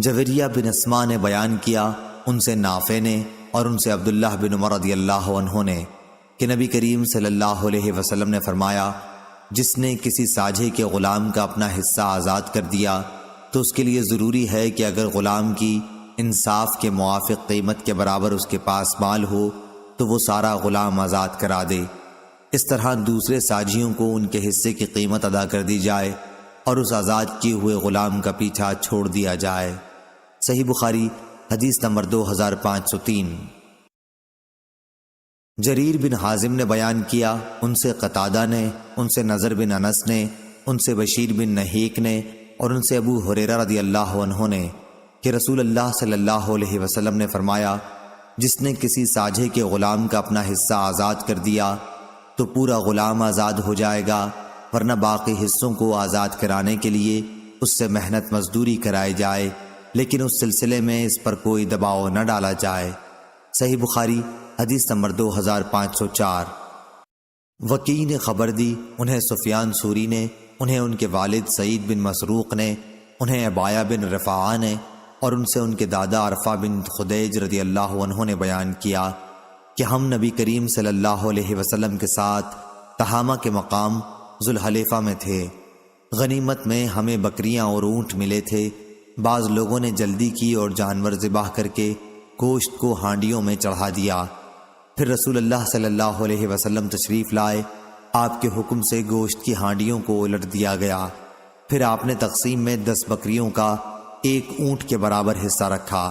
جویریہ بن اسما نے بیان کیا ان سے نافع نے اور ان سے عبداللہ بن عمر رضی اللہ عنہ نے کہ نبی کریم صلی اللہ علیہ وسلم نے فرمایا، جس نے کسی ساجھے کے غلام کا اپنا حصہ آزاد کر دیا تو اس کے لیے ضروری ہے کہ اگر غلام کی انصاف کے موافق قیمت کے برابر اس کے پاس مال ہو تو وہ سارا غلام آزاد کرا دے۔ اس طرح دوسرے ساجھیوں کو ان کے حصے کی قیمت ادا کر دی جائے اور اس آزاد کیے ہوئے غلام کا پیچھا چھوڑ دیا جائے۔ صحیح بخاری حدیث نمبر 2503۔ جریر بن حازم نے بیان کیا ان سے قتادہ نے، ان سے نضر بن انس نے، ان سے بشیر بن نہیک نے اور ان سے ابو ہریرہ رضی اللہ عنہ نے کہ رسول اللہ صلی اللہ علیہ وسلم نے فرمایا، جس نے کسی ساجھے کے غلام کا اپنا حصہ آزاد کر دیا تو پورا غلام آزاد ہو جائے گا، ورنہ باقی حصوں کو آزاد کرانے کے لیے اس سے محنت مزدوری کرائی جائے، لیکن اس سلسلے میں اس پر کوئی دباؤ نہ ڈالا جائے۔ صحیح بخاری حدیث نمبر 2504۔ وکیع نے خبر دی، انہیں سفیان ثوری نے، انہیں ان کے والد سعید بن مسروق نے، انہیں عبایہ بن رفاعہ نے اور ان سے ان کے دادا عرفہ بن خدیج رضی اللہ عنہ نے بیان کیا کہ ہم نبی کریم صلی اللہ علیہ وسلم کے ساتھ تہامہ کے مقام ذوالحلیفہ میں تھے۔ غنیمت میں ہمیں بکریاں اور اونٹ ملے تھے۔ بعض لوگوں نے جلدی کی اور جانور ذبح کر کے گوشت کو ہانڈیوں میں چڑھا دیا۔ پھر رسول اللہ صلی اللہ علیہ وسلم تشریف لائے، آپ کے حکم سے گوشت کی ہانڈیوں کو الٹ دیا گیا۔ پھر آپ نے تقسیم میں 10 بکریوں کا 1 اونٹ کے برابر حصہ رکھا۔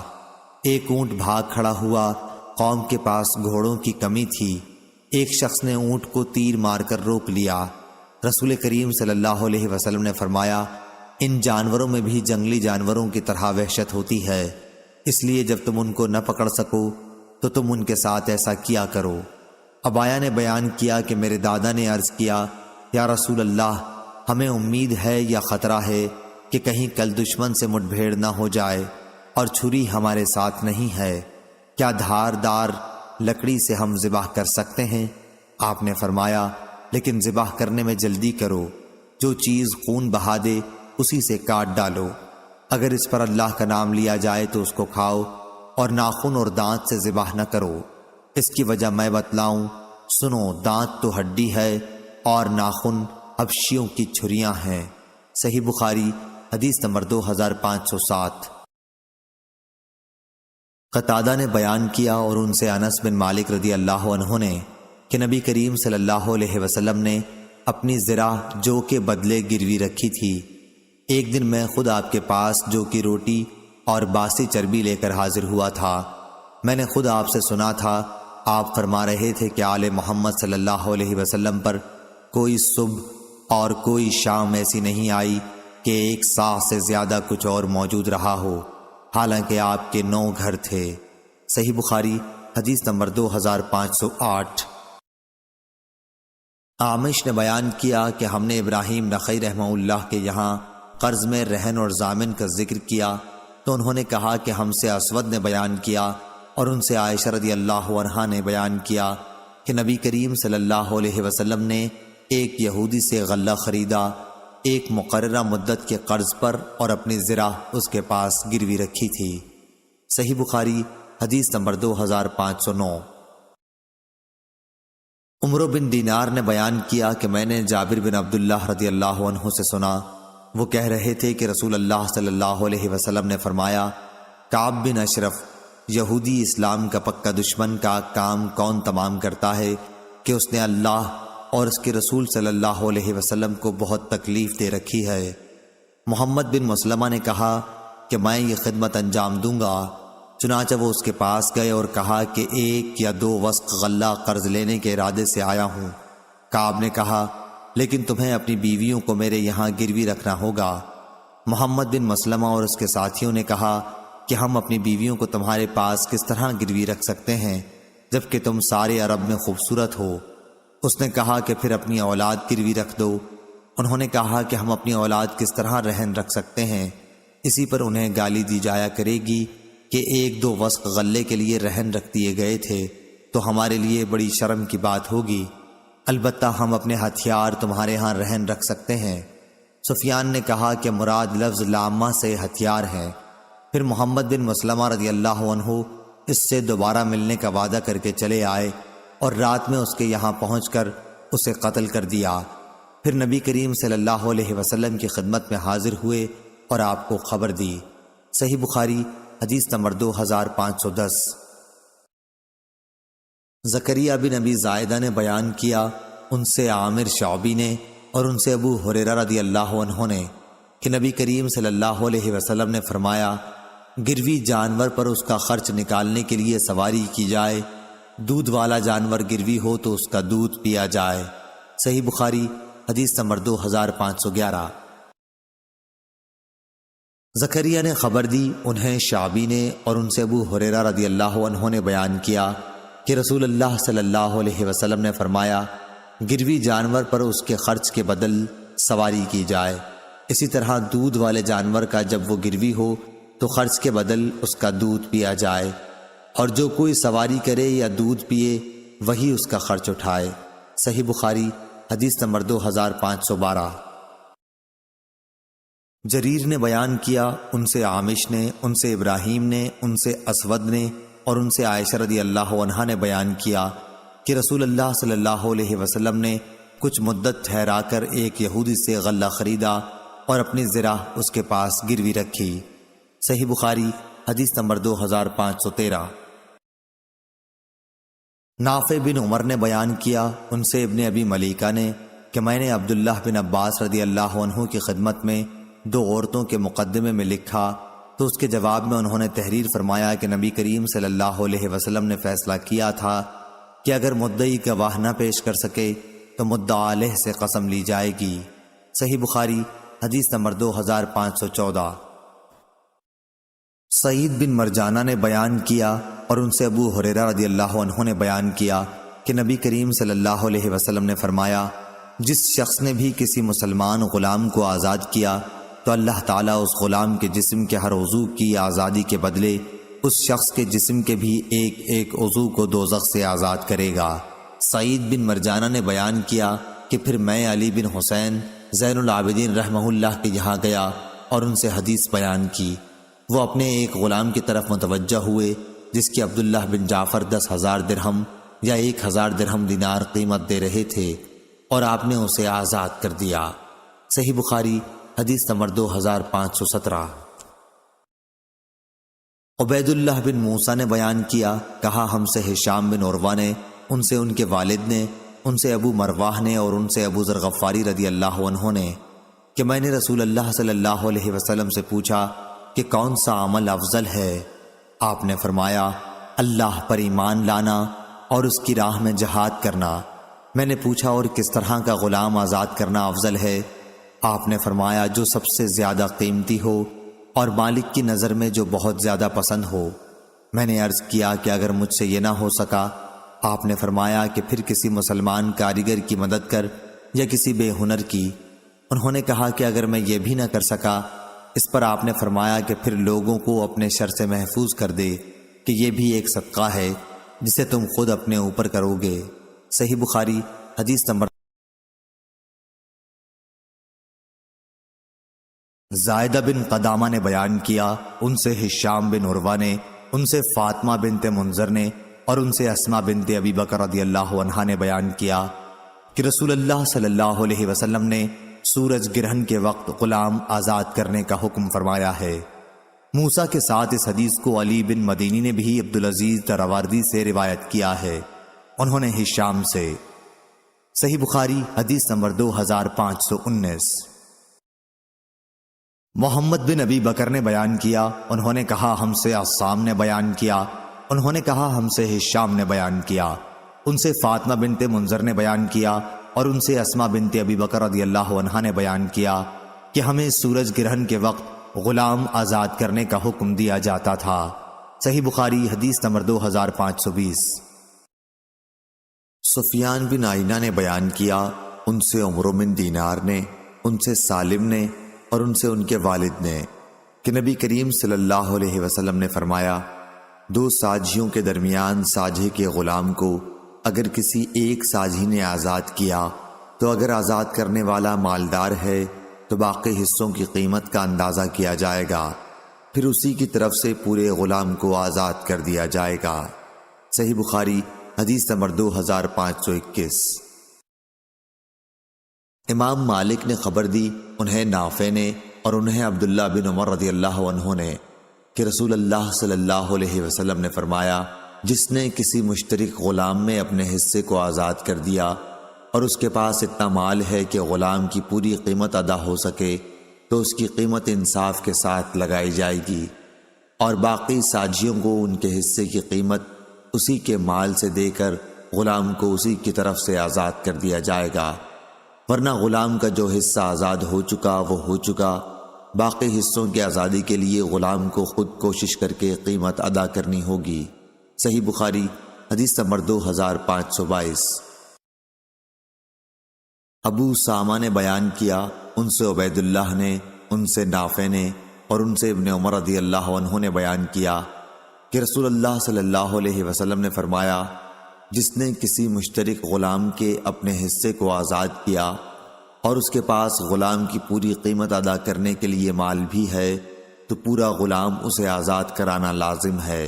1 اونٹ بھاگ کھڑا ہوا، قوم کے پاس گھوڑوں کی کمی تھی۔ ایک شخص نے اونٹ کو تیر مار کر روک لیا۔ رسول کریم صلی اللہ علیہ وسلم نے فرمایا، ان جانوروں میں بھی جنگلی جانوروں کی طرح وحشت ہوتی ہے، اس لیے جب تم ان کو نہ پکڑ سکو تو تم ان کے ساتھ ایسا کیا کرو۔ عبایہ نے بیان کیا کہ میرے دادا نے عرض کیا، یا رسول اللہ، ہمیں امید ہے یا خطرہ ہے کہ کہیں کل دشمن سے مٹ بھیڑ نہ ہو جائے اور چھری ہمارے ساتھ نہیں ہے، کیا دھاردار لکڑی سے ہم ذبح کر سکتے ہیں؟ آپ نے فرمایا، لیکن ذبح کرنے میں جلدی کرو، جو چیز خون بہا دے اسی سے کاٹ ڈالو، اگر اس پر اللہ کا نام لیا جائے تو اس کو کھاؤ، اور ناخن اور دانت سے ذبح نہ کرو۔ اس کی وجہ میں بتلاؤں، سنو، دانت تو ہڈی ہے اور ناخن حبشیوں کی چھریاں ہیں۔ صحیح بخاری حدیث نمبر 2507۔ قتادہ نے بیان کیا اور ان سے انس بن مالک رضی اللہ عنہ نے کہ نبی کریم صلی اللہ علیہ وسلم نے اپنی زرع جو کے بدلے گروی رکھی تھی۔ ایک دن میں خود آپ کے پاس جو کی روٹی اور باسی چربی لے کر حاضر ہوا تھا۔ میں نے خود آپ سے سنا تھا، آپ فرما رہے تھے کہ آل محمد صلی اللہ علیہ وسلم پر کوئی صبح اور کوئی شام ایسی نہیں آئی کہ 1 صاع سے زیادہ کچھ اور موجود رہا ہو، حالانکہ آپ کے 9 گھر تھے۔ صحیح بخاری حدیث نمبر 2508۔ عامش نے بیان کیا کہ ہم نے ابراہیم نخعی رحمہ اللہ کے یہاں قرض میں رہن اور ضامن کا ذکر کیا تو انہوں نے کہا کہ ہم سے اسود نے بیان کیا اور ان سے عائشہ رضی اللہ عنہا نے بیان کیا کہ نبی کریم صلی اللہ علیہ وسلم نے ایک یہودی سے غلہ خریدا، ایک مقررہ مدت کے قرض پر، اور اپنی زرع اس کے پاس گروی رکھی تھی۔ صحیح بخاری حدیث نمبر 2509۔ عمرو بن دینار نے بیان کیا کہ میں نے جابر بن عبداللہ رضی اللہ عنہ سے سنا، وہ کہہ رہے تھے کہ رسول اللہ صلی اللہ علیہ وسلم نے فرمایا، کعب بن اشرف، یہودی اسلام کا پکا دشمن کا کام کون تمام کرتا ہے کہ اس نے اللہ اور اس کے رسول صلی اللہ علیہ وسلم کو بہت تکلیف دے رکھی ہے۔ محمد بن مسلمہ نے کہا کہ میں یہ خدمت انجام دوں گا۔ چنانچہ وہ اس کے پاس گئے اور کہا کہ 1 یا 2 وسق غلہ قرض لینے کے ارادے سے آیا ہوں۔ کعب نے کہا، لیکن تمہیں اپنی بیویوں کو میرے یہاں گروی رکھنا ہوگا۔ محمد بن مسلمہ اور اس کے ساتھیوں نے کہا کہ ہم اپنی بیویوں کو تمہارے پاس کس طرح گروی رکھ سکتے ہیں جبکہ تم سارے عرب میں خوبصورت ہو؟ اس نے کہا کہ پھر اپنی اولاد گروی رکھ دو۔ انہوں نے کہا کہ ہم اپنی اولاد کس طرح رہن رکھ سکتے ہیں؟ اسی پر انہیں گالی دی جایا کرے گی کہ 1-2 وسق غلے کے لیے رہن رکھ دیے گئے تھے تو ہمارے لیے بڑی شرم کی بات ہوگی، البتہ ہم اپنے ہتھیار تمہارے ہاں رہن رکھ سکتے ہیں۔ سفیان نے کہا کہ مراد لفظ لامہ سے ہتھیار ہیں۔ پھر محمد بن مسلمہ رضی اللہ عنہ اس سے دوبارہ ملنے کا وعدہ کر کے چلے آئے اور رات میں اس کے یہاں پہنچ کر اسے قتل کر دیا۔ پھر نبی کریم صلی اللہ علیہ وسلم کی خدمت میں حاضر ہوئے اور آپ کو خبر دی۔ صحیح بخاری حدیث نمبر 2510۔ زکریا بن ابی زائدہ نے بیان کیا، ان سے عامر شعبی نے اور ان سے ابو ہریرہ رضی اللہ عنہ نے کہ نبی کریم صلی اللہ علیہ وسلم نے فرمایا، گروی جانور پر اس کا خرچ نکالنے کے لیے سواری کی جائے، دودھ والا جانور گروی ہو تو اس کا دودھ پیا جائے۔ صحیح بخاری حدیث نمبر 2511۔ زکریا نے خبر دی، انہیں شعبی نے اور ان سے ابو ہریرہ رضی اللہ عنہ نے بیان کیا کہ رسول اللہ صلی اللہ علیہ وسلم نے فرمایا، گروی جانور پر اس کے خرچ کے بدل سواری کی جائے۔ اسی طرح دودھ والے جانور کا جب وہ گروی ہو تو خرچ کے بدل اس کا دودھ پیا جائے، اور جو کوئی سواری کرے یا دودھ پیے وہی اس کا خرچ اٹھائے۔ صحیح بخاری حدیث نمبر 2512۔ جریر نے بیان کیا، ان سے عامش نے، ان سے ابراہیم نے، ان سے اسود نے اور ان سے عائشہ رضی اللہ عنہا نے بیان کیا کہ رسول اللہ صلی اللہ علیہ وسلم نے کچھ مدت ٹھہرا کر ایک یہودی سے غلہ خریدا اور اپنی زرہ اس کے پاس گروی رکھی۔ صحیح بخاری حدیث نمبر 2513۔ نافع بن عمر نے بیان کیا، ان سے ابن ابی ملیکہ نے کہ میں نے عبداللہ بن عباس رضی اللہ عنہ کی خدمت میں 2 عورتوں کے مقدمے میں لکھا تو اس کے جواب میں انہوں نے تحریر فرمایا کہ نبی کریم صلی اللہ علیہ وسلم نے فیصلہ کیا تھا کہ اگر مدعی گواہ نہ پیش کر سکے تو مدعا علیہ سے قسم لی جائے گی۔ صحیح بخاری حدیث نمبر 2514۔ سعید بن مرجانہ نے بیان کیا اور ان سے ابو ہریرہ رضی اللہ عنہ نے بیان کیا کہ نبی کریم صلی اللہ علیہ وسلم نے فرمایا، جس شخص نے بھی کسی مسلمان غلام کو آزاد کیا تو اللہ تعالیٰ اس غلام کے جسم کے ہر عضو کی آزادی کے بدلے اس شخص کے جسم کے بھی ایک ایک عضو کو دوزخ سے آزاد کرے گا۔ سعید بن مرجانہ نے بیان کیا کہ پھر میں علی بن حسین زین العابدین رحمہ اللہ کے یہاں گیا اور ان سے حدیث بیان کی۔ وہ اپنے ایک غلام کی طرف متوجہ ہوئے جس کی عبداللہ بن جعفر 10,000 درہم یا 1,000 درہم دینار قیمت دے رہے تھے اور آپ نے اسے آزاد کر دیا۔ صحیح بخاری حدیث نمبر 2517۔ عبید اللہ بن موسیٰ نے بیان کیا، کہا ہم سے ہشام بن عروہ نے، ان سے ان کے والد نے، ان سے ابو مرواح نے اور ان سے ابو ذر غفاری رضی اللہ عنہ نے کہ میں نے رسول اللہ صلی اللہ علیہ وسلم سے پوچھا کہ کون سا عمل افضل ہے؟ آپ نے فرمایا، اللہ پر ایمان لانا اور اس کی راہ میں جہاد کرنا۔ میں نے پوچھا اور کس طرح کا غلام آزاد کرنا افضل ہے؟ آپ نے فرمایا، جو سب سے زیادہ قیمتی ہو اور مالک کی نظر میں جو بہت زیادہ پسند ہو۔ میں نے عرض کیا کہ اگر مجھ سے یہ نہ ہو سکا؟ آپ نے فرمایا کہ پھر کسی مسلمان کاریگر کی مدد کر یا کسی بے ہنر کی۔ انہوں نے کہا کہ اگر میں یہ بھی نہ کر سکا؟ اس پر آپ نے فرمایا کہ پھر لوگوں کو اپنے شر سے محفوظ کر دے کہ یہ بھی ایک صدقہ ہے جسے تم خود اپنے اوپر کرو گے۔ صحیح بخاری حدیث نمبر۔ زائدہ بن قدامہ نے بیان کیا، ان سے ہشام بن عروہ نے، ان سے فاطمہ بنت منذر نے اور ان سے اسماء بنت ابی بکر رضی اللہ عنہا نے بیان کیا کہ رسول اللہ صلی اللہ علیہ وسلم نے سورج گرہن کے وقت غلام آزاد کرنے کا حکم فرمایا ہے۔ موسیٰ کے ساتھ اس حدیث کو علی بن مدینی نے بھی عبدالعزیز دراوردی سے روایت کیا ہے، انہوں نے ہشام سے۔ صحیح بخاری حدیث نمبر 2519۔ محمد بن ابی بکر نے بیان کیا، انہوں نے کہا ہم سے عصام نے بیان کیا، انہوں نے کہا ہم سے ہشام نے بیان کیا، ان سے فاطمہ بنت منذر نے بیان کیا اور ان سے اسماء بنت ابی بکر رضی اللہ عنہا نے بیان کیا کہ ہمیں سورج گرہن کے وقت غلام آزاد کرنے کا حکم دیا جاتا تھا۔ صحیح بخاری حدیث نمبر 2520۔ سفیان بن عینہ نے بیان کیا، ان سے عمرو بن دینار نے، ان سے سالم نے اور ان سے ان کے والد نے کہ نبی کریم صلی اللہ علیہ وسلم نے فرمایا، 2 ساجھیوں کے درمیان ساجھے کے غلام کو اگر کسی ایک ساجھی نے آزاد کیا تو اگر آزاد کرنے والا مالدار ہے تو باقی حصوں کی قیمت کا اندازہ کیا جائے گا، پھر اسی کی طرف سے پورے غلام کو آزاد کر دیا جائے گا۔ صحیح بخاری حدیث نمبر 2521۔ امام مالک نے خبر دی، انہیں نافع نے اور انہیں عبداللہ بن عمر رضی اللہ عنہ نے، کہ رسول اللہ صلی اللہ علیہ وسلم نے فرمایا، جس نے کسی مشترک غلام میں اپنے حصے کو آزاد کر دیا اور اس کے پاس اتنا مال ہے کہ غلام کی پوری قیمت ادا ہو سکے تو اس کی قیمت انصاف کے ساتھ لگائی جائے گی، اور باقی ساجھیوں کو ان کے حصے کی قیمت اسی کے مال سے دے کر غلام کو اسی کی طرف سے آزاد کر دیا جائے گا، ورنہ غلام کا جو حصہ آزاد ہو چکا وہ ہو چکا، باقی حصوں کی آزادی کے لیے غلام کو خود کوشش کر کے قیمت ادا کرنی ہوگی۔ صحیح بخاری حدیث نمبر 2522۔ ابو سامہ نے بیان کیا، ان سے عبید اللہ نے، ان سے نافع نے اور ان سے ابن عمر رضی اللہ عنہ نے بیان کیا کہ رسول اللہ صلی اللہ علیہ وسلم نے فرمایا، جس نے کسی مشترک غلام کے اپنے حصے کو آزاد کیا اور اس کے پاس غلام کی پوری قیمت ادا کرنے کے لیے مال بھی ہے تو پورا غلام اسے آزاد کرانا لازم ہے،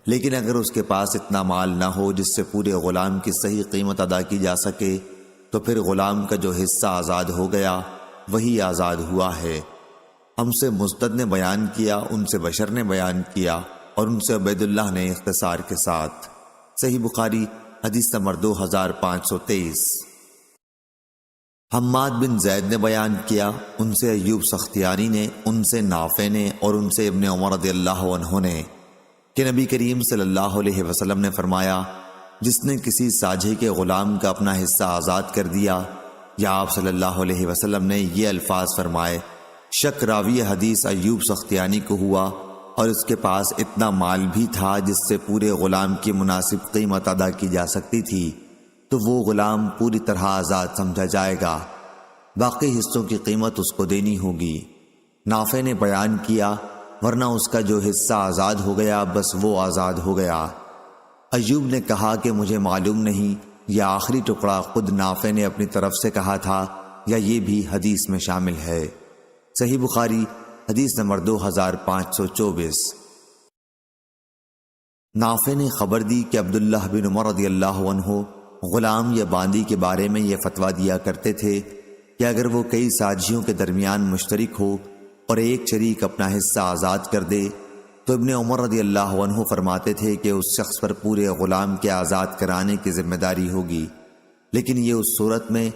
لیکن اگر اس کے پاس اتنا مال نہ ہو جس سے پورے غلام کی صحیح قیمت ادا کی جا سکے تو پھر غلام کا جو حصہ آزاد ہو گیا وہی آزاد ہوا ہے۔ ہم سے مسدد نے بیان کیا، ان سے بشر نے بیان کیا اور ان سے عبید اللہ نے اختصار کے ساتھ۔ صحیح بخاری حدیث نمبر 2523۔ حماد بن زید نے بیان کیا، ان سے ایوب سختیانی نے، ان سے نافع نے اور ان سے ابن عمر رضی اللہ عنہ نے، کہ نبی کریم صلی اللہ علیہ وسلم نے فرمایا، جس نے کسی ساجھے کے غلام کا اپنا حصہ آزاد کر دیا، یا آپ صلی اللہ علیہ وسلم نے یہ الفاظ فرمائے، شک راوی حدیث ایوب سختیانی کو ہوا اور اس کے پاس اتنا مال بھی تھا جس سے پورے غلام کی مناسب قیمت ادا کی جا سکتی تھی، تو وہ غلام پوری طرح آزاد سمجھا جائے گا، باقی حصوں کی قیمت اس کو دینی ہوگی۔ نافع نے بیان کیا، ورنہ اس کا جو حصہ آزاد ہو گیا بس وہ آزاد ہو گیا۔ ایوب نے کہا کہ مجھے معلوم نہیں یہ آخری ٹکڑا خود نافع نے اپنی طرف سے کہا تھا یا یہ بھی حدیث میں شامل ہے۔ صحیح بخاری حدیث نمبر 2524۔ نافع نے خبر دی کہ عبداللہ بن عمر رضی اللہ عنہ غلام یا باندی کے بارے میں یہ فتویٰ دیا کرتے تھے کہ اگر وہ کئی ساجھیوں کے درمیان مشترک ہو اور ایک شریک اپنا حصہ آزاد کر دے تو ابن عمر رضی اللہ عنہ فرماتے تھے کہ اس شخص پر پورے غلام کے آزاد کرانے کی ذمہ داری ہوگی، لیکن یہ اس صورت میں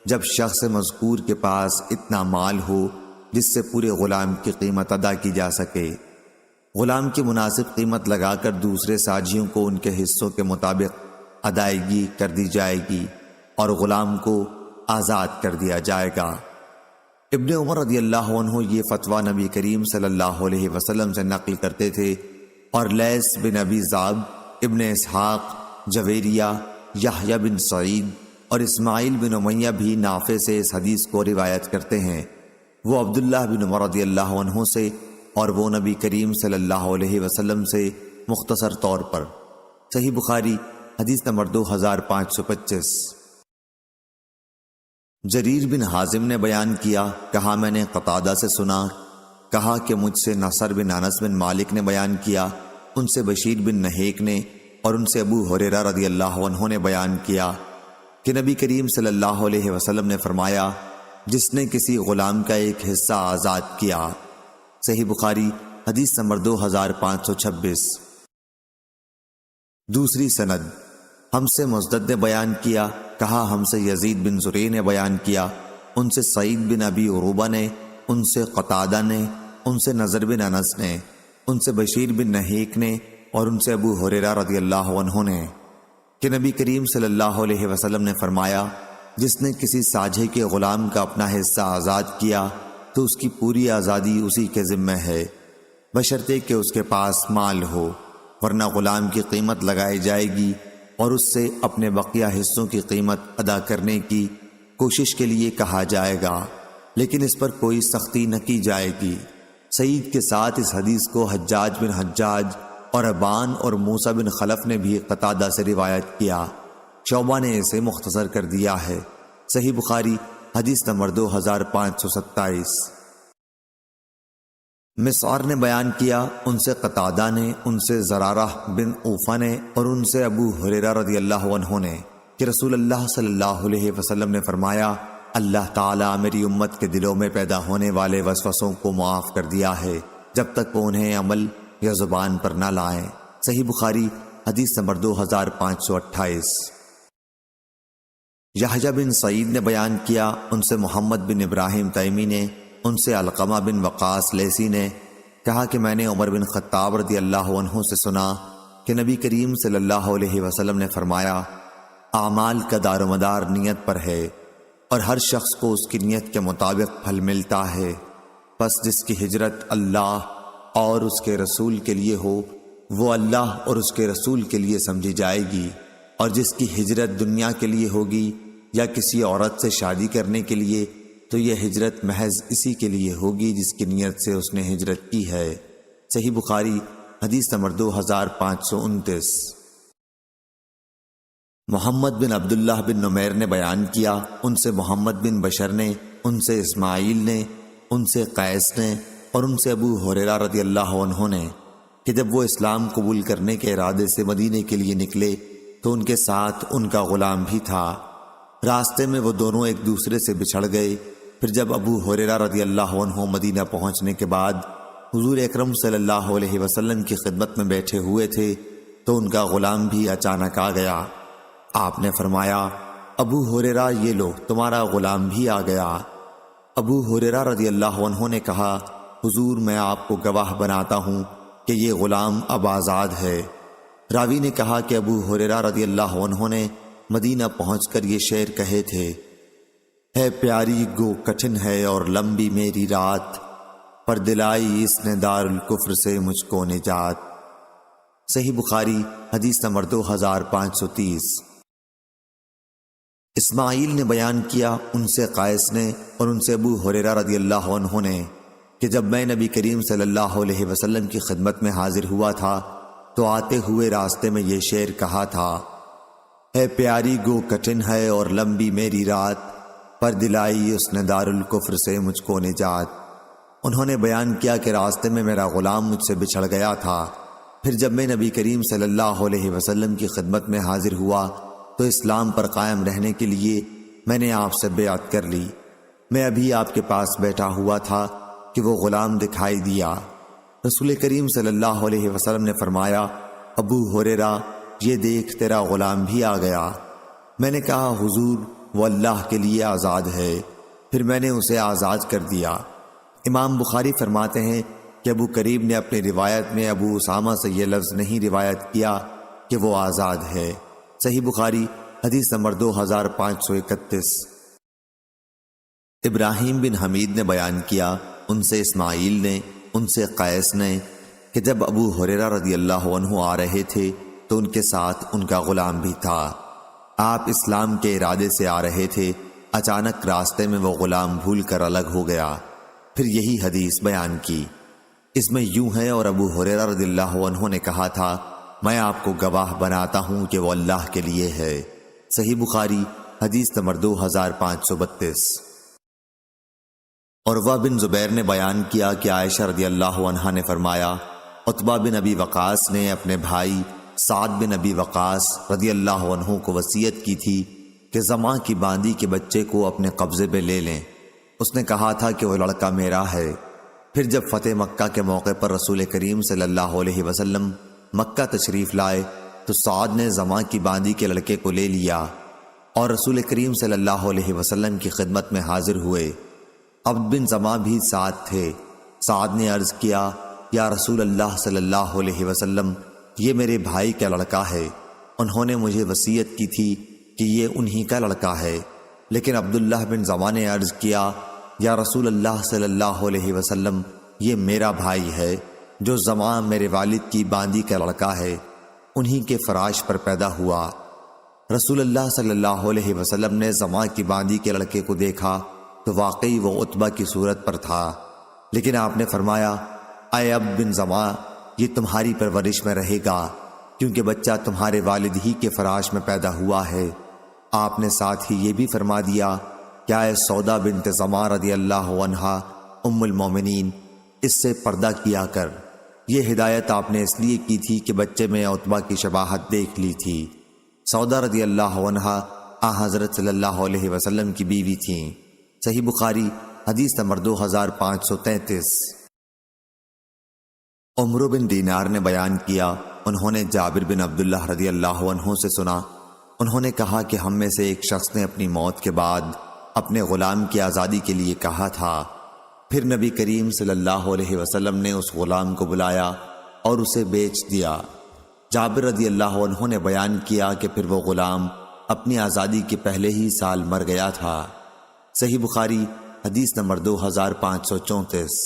جب شخص مذکور کے پاس اتنا مال ہو جس سے پورے غلام کی قیمت ادا کی جا سکے۔ غلام کی مناسب قیمت لگا کر دوسرے ساجھیوں کو ان کے حصوں کے مطابق ادائیگی کر دی جائے گی اور غلام کو آزاد کر دیا جائے گا۔ ابن عمر رضی اللہ عنہ یہ فتویٰ نبی کریم صلی اللہ علیہ وسلم سے نقل کرتے تھے، اور لیث بن ابی ذئب، ابن اسحاق، جویریہ، یحییٰ بن سعید اور اسماعیل بن امیہ بھی نافع سے اس حدیث کو روایت کرتے ہیں، وہ عبداللہ بن عمر رضی اللہ عنہ سے اور وہ نبی کریم صلی اللہ علیہ وسلم سے مختصر طور پر۔ صحیح بخاری حدیث نمبر 2525۔ جریر بن حازم نے بیان کیا، کہا میں نے قتادہ سے سنا، کہا کہ مجھ سے نصر بن انس بن مالک نے بیان کیا، ان سے بشیر بن نہیک نے اور ان سے ابو ہریرہ رضی اللہ عنہ نے بیان کیا کہ نبی کریم صلی اللہ علیہ وسلم نے فرمایا، جس نے کسی غلام کا ایک حصہ آزاد کیا۔ صحیح بخاری حدیث نمبر 2526۔ دوسری سند، ہم سے مسدد نے بیان کیا، کہا ہم سے یزید بن زریع نے بیان کیا، ان سے سعید بن ابی عروبہ نے، ان سے قتادہ نے، ان سے نضر بن انس نے، ان سے بشیر بن نہیک نے اور ان سے ابو ہریرہ رضی اللہ عنہ نے، کہ نبی کریم صلی اللہ علیہ وسلم نے فرمایا، جس نے کسی ساجھے کے غلام کا اپنا حصہ آزاد کیا تو اس کی پوری آزادی اسی کے ذمہ ہے، بشرطے کہ اس کے پاس مال ہو، ورنہ غلام کی قیمت لگائی جائے گی اور اس سے اپنے بقیہ حصوں کی قیمت ادا کرنے کی کوشش کے لیے کہا جائے گا، لیکن اس پر کوئی سختی نہ کی جائے گی۔ سعید کے ساتھ اس حدیث کو حجاج بن حجاج اور ابان اور موسیٰ بن خلف نے بھی قتادہ سے روایت کیا، شعبہ نے اسے مختصر کر دیا ہے۔ صحیح بخاری حدیث نمبر 2527۔ مسعر نے بیان کیا، ان سے قتادہ نے، ان سے زرارہ بن اوفا نے، اور ان سے ابو ہریرہ رضی اللہ عنہ نے کہ رسول اللہ صلی اللہ علیہ وسلم نے فرمایا، اللہ تعالیٰ میری امت کے دلوں میں پیدا ہونے والے وسوسوں کو معاف کر دیا ہے جب تک وہ انہیں عمل یا زبان پر نہ لائیں۔ صحیح بخاری حدیث نمبر 2528۔ یحییٰ بن سعید نے بیان کیا، ان سے محمد بن ابراہیم تیمی نے، ان سے علقمہ بن وقاص لیثی نے کہا کہ میں نے عمر بن خطاب رضی اللہ عنہ سے سنا کہ نبی کریم صلی اللہ علیہ وسلم نے فرمایا، اعمال کا دار و مدار نیت پر ہے اور ہر شخص کو اس کی نیت کے مطابق پھل ملتا ہے، پس جس کی ہجرت اللہ اور اس کے رسول کے لیے ہو وہ اللہ اور اس کے رسول کے لیے سمجھی جائے گی، اور جس کی ہجرت دنیا کے لیے ہوگی یا کسی عورت سے شادی کرنے کے لیے تو یہ ہجرت محض اسی کے لیے ہوگی جس کی نیت سے اس نے ہجرت کی ہے۔ صحیح بخاری حدیث نمبر 2529۔ محمد بن عبداللہ بن نمیر نے بیان کیا، ان سے محمد بن بشر نے، ان سے اسماعیل نے، ان سے قیس نے، اور ان سے ابو ہریرہ رضی اللہ عنہ نے کہ جب وہ اسلام قبول کرنے کے ارادے سے مدینے کے لیے نکلے تو ان کے ساتھ ان کا غلام بھی تھا۔ راستے میں وہ دونوں ایک دوسرے سے بچھڑ گئے۔ پھر جب ابو ہریرہ رضی اللہ عنہ مدینہ پہنچنے کے بعد حضور اکرم صلی اللہ علیہ وسلم کی خدمت میں بیٹھے ہوئے تھے تو ان کا غلام بھی اچانک آ گیا۔ آپ نے فرمایا، ابو ہریرہ یہ لو تمہارا غلام بھی آ گیا۔ ابو ہریرہ رضی اللہ عنہ نے کہا، حضور میں آپ کو گواہ بناتا ہوں کہ یہ غلام اب آزاد ہے۔ راوی نے کہا کہ ابو ہریرہ رضی اللہ عنہ نے مدینہ پہنچ کر یہ شعر کہے تھے، ہے پیاری گو کٹھن ہے اور لمبی میری رات، پر دلائی اس نے دار الکفر سے مجھ کو نجات۔ صحیح بخاری حدیث نمبر 2530۔ اسماعیل نے بیان کیا، ان سے قیس نے، اور ان سے ابو ہریرہ رضی اللہ عنہ نے کہ جب میں نبی کریم صلی اللہ علیہ وسلم کی خدمت میں حاضر ہوا تھا تو آتے ہوئے راستے میں یہ شعر کہا تھا، ہے پیاری گو کٹھن ہے اور لمبی میری رات، پر دلائی اس نے دار الکفر سے مجھ کو نجات۔ انہوں نے بیان کیا کہ راستے میں میرا غلام مجھ سے بچھڑ گیا تھا، پھر جب میں نبی کریم صلی اللہ علیہ وسلم کی خدمت میں حاضر ہوا تو اسلام پر قائم رہنے کے لیے میں نے آپ سے بیعت کر لی۔ میں ابھی آپ کے پاس بیٹھا ہوا تھا کہ وہ غلام دکھائی دیا۔ رسول کریم صلی اللہ علیہ وسلم نے فرمایا، ابو ہریرہ یہ دیکھ تیرا غلام بھی آ گیا۔ میں نے کہا، حضور وہ اللہ کے لیے آزاد ہے۔ پھر میں نے اسے آزاد کر دیا۔ امام بخاری فرماتے ہیں کہ ابو کریم نے اپنی روایت میں ابو اسامہ سے یہ لفظ نہیں روایت کیا کہ وہ آزاد ہے۔ صحیح بخاری حدیث نمبر 2531۔ ابراہیم بن حمید نے بیان کیا، ان سے اسماعیل نے، ان سے قیس نے کہ جب ابو ہریرہ رضی اللہ عنہ آ رہے تھے تو ان کے ساتھ ان کا غلام بھی تھا۔ آپ اسلام کے ارادے سے آ رہے تھے، اچانک راستے میں وہ غلام بھول کر الگ ہو گیا۔ پھر یہی حدیث بیان کی۔ اس میں یوں ہے، اور ابو ہریرہ رضی اللہ عنہ نے کہا تھا، میں آپ کو گواہ بناتا ہوں کہ وہ اللہ کے لیے ہے۔ صحیح بخاری حدیث نمبر 2532۔ عروہ بن زبیر نے بیان کیا کہ عائشہ رضی اللہ عنہا نے فرمایا، عتبہ بن ابی وقاص نے اپنے بھائی سعد بن ابی وقاص رضی اللہ عنہ کو وصیت کی تھی کہ زماں کی باندی کے بچے کو اپنے قبضے پہ لے لیں۔ اس نے کہا تھا کہ وہ لڑکا میرا ہے۔ پھر جب فتح مکہ کے موقع پر رسول کریم صلی اللہ علیہ وسلم مکہ تشریف لائے تو سعد نے زماں کی باندی کے لڑکے کو لے لیا اور رسول کریم صلی اللہ علیہ وسلم کی خدمت میں حاضر ہوئے۔ عبد بن زماں بھی ساتھ تھے۔ سعد نے عرض کیا، یا رسول اللہ صلی اللہ علیہ وسلم، یہ میرے بھائی کا لڑکا ہے۔ انہوں نے مجھے وصیت کی تھی کہ یہ انہی کا لڑکا ہے۔ لیکن عبداللہ بن زماں نے عرض کیا، یا رسول اللہ صلی اللہ علیہ وسلم، یہ میرا بھائی ہے جو زماں میرے والد کی باندی کا لڑکا ہے، انہی کے فراش پر پیدا ہوا۔ رسول اللہ صلی اللہ علیہ وسلم نے زماں کی باندی کے لڑکے کو دیکھا تو واقعی وہ عتبہ کی صورت پر تھا، لیکن آپ نے فرمایا، اے عبد بن زماں، یہ تمہاری پرورش میں رہے گا کیونکہ بچہ تمہارے والد ہی کے فراش میں پیدا ہوا ہے۔ آپ نے ساتھ ہی یہ بھی فرما دیا، کیا اے سودا بنت زماں رضی اللہ عنہا ام المومنین، اس سے پردہ کیا کر۔ یہ ہدایت آپ نے اس لیے کی تھی کہ بچے میں عتبہ کی شباہت دیکھ لی تھی۔ سودا رضی اللہ عنہا حضرت صلی اللہ علیہ وسلم کی بیوی تھیں۔ صحیح بخاری حدیث نمبر 2533۔ عمرو بن دینار نے بیان کیا، انہوں نے جابر بن عبداللہ رضی اللہ عنہ سے سنا، انہوں نے کہا کہ ہم میں سے ایک شخص نے اپنی موت کے بعد اپنے غلام کی آزادی کے لیے کہا تھا، پھر نبی کریم صلی اللہ علیہ وسلم نے اس غلام کو بلایا اور اسے بیچ دیا۔ جابر رضی اللہ عنہ نے بیان کیا کہ پھر وہ غلام اپنی آزادی کے پہلے ہی سال مر گیا تھا۔ صحیح بخاری حدیث نمبر 2534۔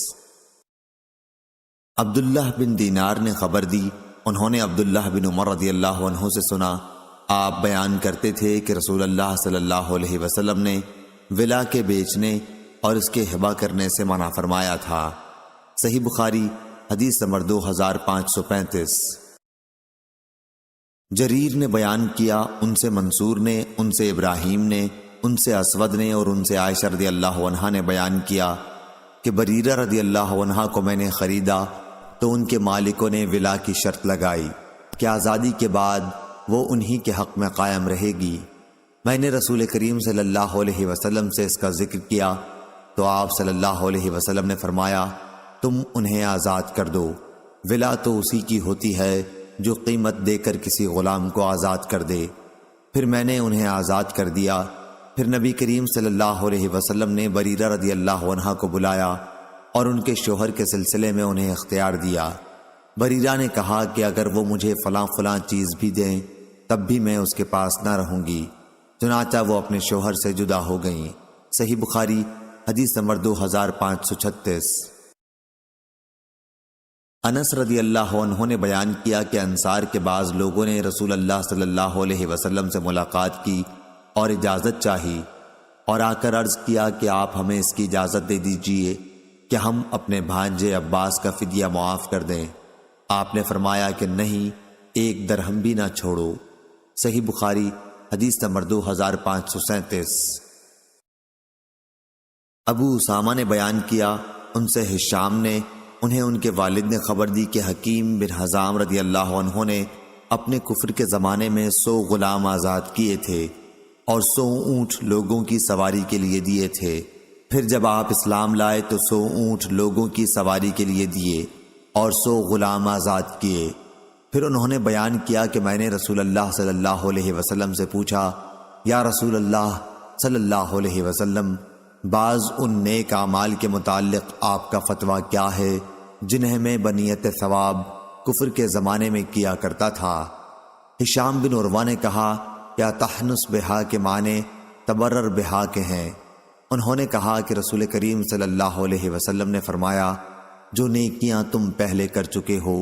عبداللہ بن دینار نے خبر دی، انہوں نے عبداللہ بن عمر رضی اللہ عنہ سے سنا، آپ بیان کرتے تھے کہ رسول اللہ صلی اللہ علیہ وسلم نے ولا کے بیچنے اور اس کے ہبہ کرنے سے منع فرمایا تھا۔ صحیح بخاری حدیث نمبر 2535۔ جریر نے بیان کیا، ان سے منصور نے، ان سے ابراہیم نے، ان سے اسود نے اور ان سے عائشہ رضی اللہ عنہا نے بیان کیا کہ بریرہ رضی اللہ عنہا کو میں نے خریدا تو ان کے مالکوں نے ولا کی شرط لگائی کہ آزادی کے بعد وہ انہی کے حق میں قائم رہے گی۔ میں نے رسول کریم صلی اللہ علیہ وسلم سے اس کا ذکر کیا تو آپ صلی اللہ علیہ وسلم نے فرمایا، تم انہیں آزاد کر دو۔ ولا تو اسی کی ہوتی ہے جو قیمت دے کر کسی غلام کو آزاد کر دے۔ پھر میں نے انہیں آزاد کر دیا۔ پھر نبی کریم صلی اللہ علیہ وسلم نے بریرہ رضی اللہ عنہا کو بلایا اور ان کے شوہر کے سلسلے میں انہیں اختیار دیا۔ بریرہ نے کہا کہ اگر وہ مجھے فلاں فلاں چیز بھی دیں تب بھی میں اس کے پاس نہ رہوں گی، چنانچہ وہ اپنے شوہر سے جدا ہو گئیں۔ صحیح بخاری حدیث نمبر 2536۔ انس رضی اللہ عنہ نے بیان کیا کہ انصار کے بعض لوگوں نے رسول اللہ صلی اللہ علیہ وسلم سے ملاقات کی اور اجازت چاہی اور آ کر عرض کیا کہ آپ ہمیں اس کی اجازت دے دیجئے کہ ہم اپنے بھانجے عباس کا فدیہ معاف کر دیں۔ آپ نے فرمایا کہ نہیں، 1 درہم بھی نہ چھوڑو۔ صحیح بخاری حدیث نمبر 2537۔ ابو اسامہ نے بیان کیا، ان سے ہشام نے، انہیں ان کے والد نے خبر دی کہ حکیم بن حزام رضی اللہ عنہ نے اپنے کفر کے زمانے میں 100 غلام آزاد کیے تھے اور 100 اونٹ لوگوں کی سواری کے لیے دیے تھے۔ پھر جب آپ اسلام لائے تو 100 اونٹ لوگوں کی سواری کے لیے دیے اور 100 غلام آزاد کیے۔ پھر انہوں نے بیان کیا کہ میں نے رسول اللہ صلی اللہ علیہ وسلم سے پوچھا، یا رسول اللہ صلی اللہ علیہ وسلم، بعض ان نیک اعمال کے متعلق آپ کا فتویٰ کیا ہے جنہیں میں بنیت ثواب کفر کے زمانے میں کیا کرتا تھا؟ ہشام بن عروہ نے کہا، یا تحنس بہا کے معنی تبرر بہا کے ہیں۔ انہوں نے کہا کہ رسول کریم صلی اللہ علیہ وسلم نے فرمایا، جو نیکیاں تم پہلے کر چکے ہو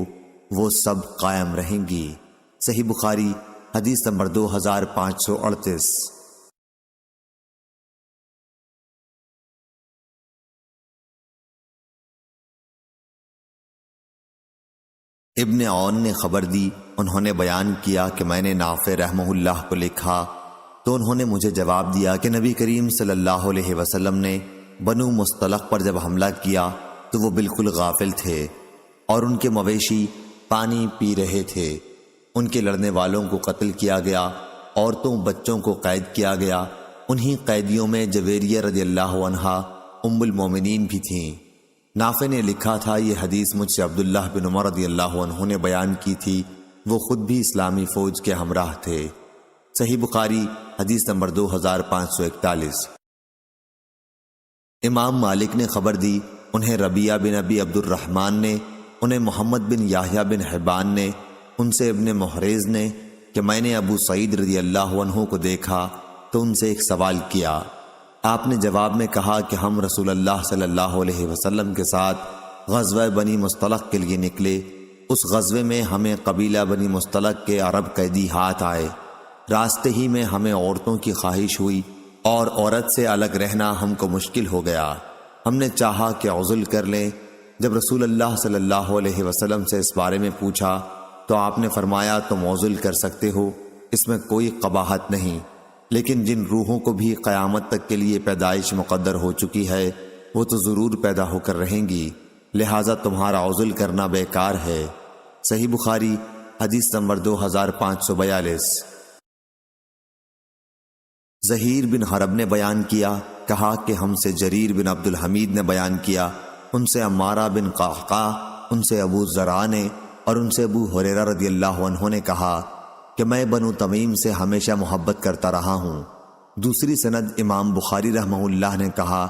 وہ سب قائم رہیں گی۔ صحیح بخاری حدیث نمبر 2538۔ ابن عون نے خبر دی، انہوں نے بیان کیا کہ میں نے نافع رحمہ اللہ کو لکھا تو انہوں نے مجھے جواب دیا کہ نبی کریم صلی اللہ علیہ وسلم نے بنو مصطلق پر جب حملہ کیا تو وہ بالکل غافل تھے اور ان کے مویشی پانی پی رہے تھے۔ ان کے لڑنے والوں کو قتل کیا گیا، عورتوں بچوں کو قید کیا گیا۔ انہی قیدیوں میں جویریہ رضی اللہ عنہا ام المومنین بھی تھیں۔ نافع نے لکھا تھا، یہ حدیث مجھ سے عبداللہ بن عمر رضی اللہ عنہ نے بیان کی تھی، وہ خود بھی اسلامی فوج کے ہمراہ تھے۔ صحیح بخاری حدیث نمبر 2541۔ امام مالک نے خبر دی، انہیں ربیعہ بن ابی عبد الرحمن نے، انہیں محمد بن یحییٰ بن حبان نے، ان سے ابن محریز نے کہ میں نے ابو سعید رضی اللہ عنہ کو دیکھا تو ان سے ایک سوال کیا۔ آپ نے جواب میں کہا کہ ہم رسول اللہ صلی اللہ علیہ وسلم کے ساتھ غزوہ بنی مصطلق کے لیے نکلے۔ اس غزوے میں ہمیں قبیلہ بنی مصطلق کے عرب قیدی ہاتھ آئے۔ راستے ہی میں ہمیں عورتوں کی خواہش ہوئی اور عورت سے الگ رہنا ہم کو مشکل ہو گیا۔ ہم نے چاہا کہ عزل کر لیں۔ جب رسول اللہ صلی اللہ علیہ وسلم سے اس بارے میں پوچھا تو آپ نے فرمایا، تم عزل کر سکتے ہو، اس میں کوئی قباحت نہیں، لیکن جن روحوں کو بھی قیامت تک کے لیے پیدائش مقدر ہو چکی ہے وہ تو ضرور پیدا ہو کر رہیں گی، لہٰذا تمہارا عزل کرنا بیکار ہے۔ صحیح بخاری حدیث نمبر 2542۔ زہیر بن حرب نے بیان کیا، کہا کہ ہم سے جریر بن عبد الحمید نے بیان کیا، ان سے عمارہ بن قعقاع، ان سے ابو زرع نے اور ان سے ابو ہریرہ رضی اللہ عنہ نے کہا کہ میں بنو تمیم سے ہمیشہ محبت کرتا رہا ہوں۔ دوسری سند امام بخاری رحمہ اللہ نے کہا،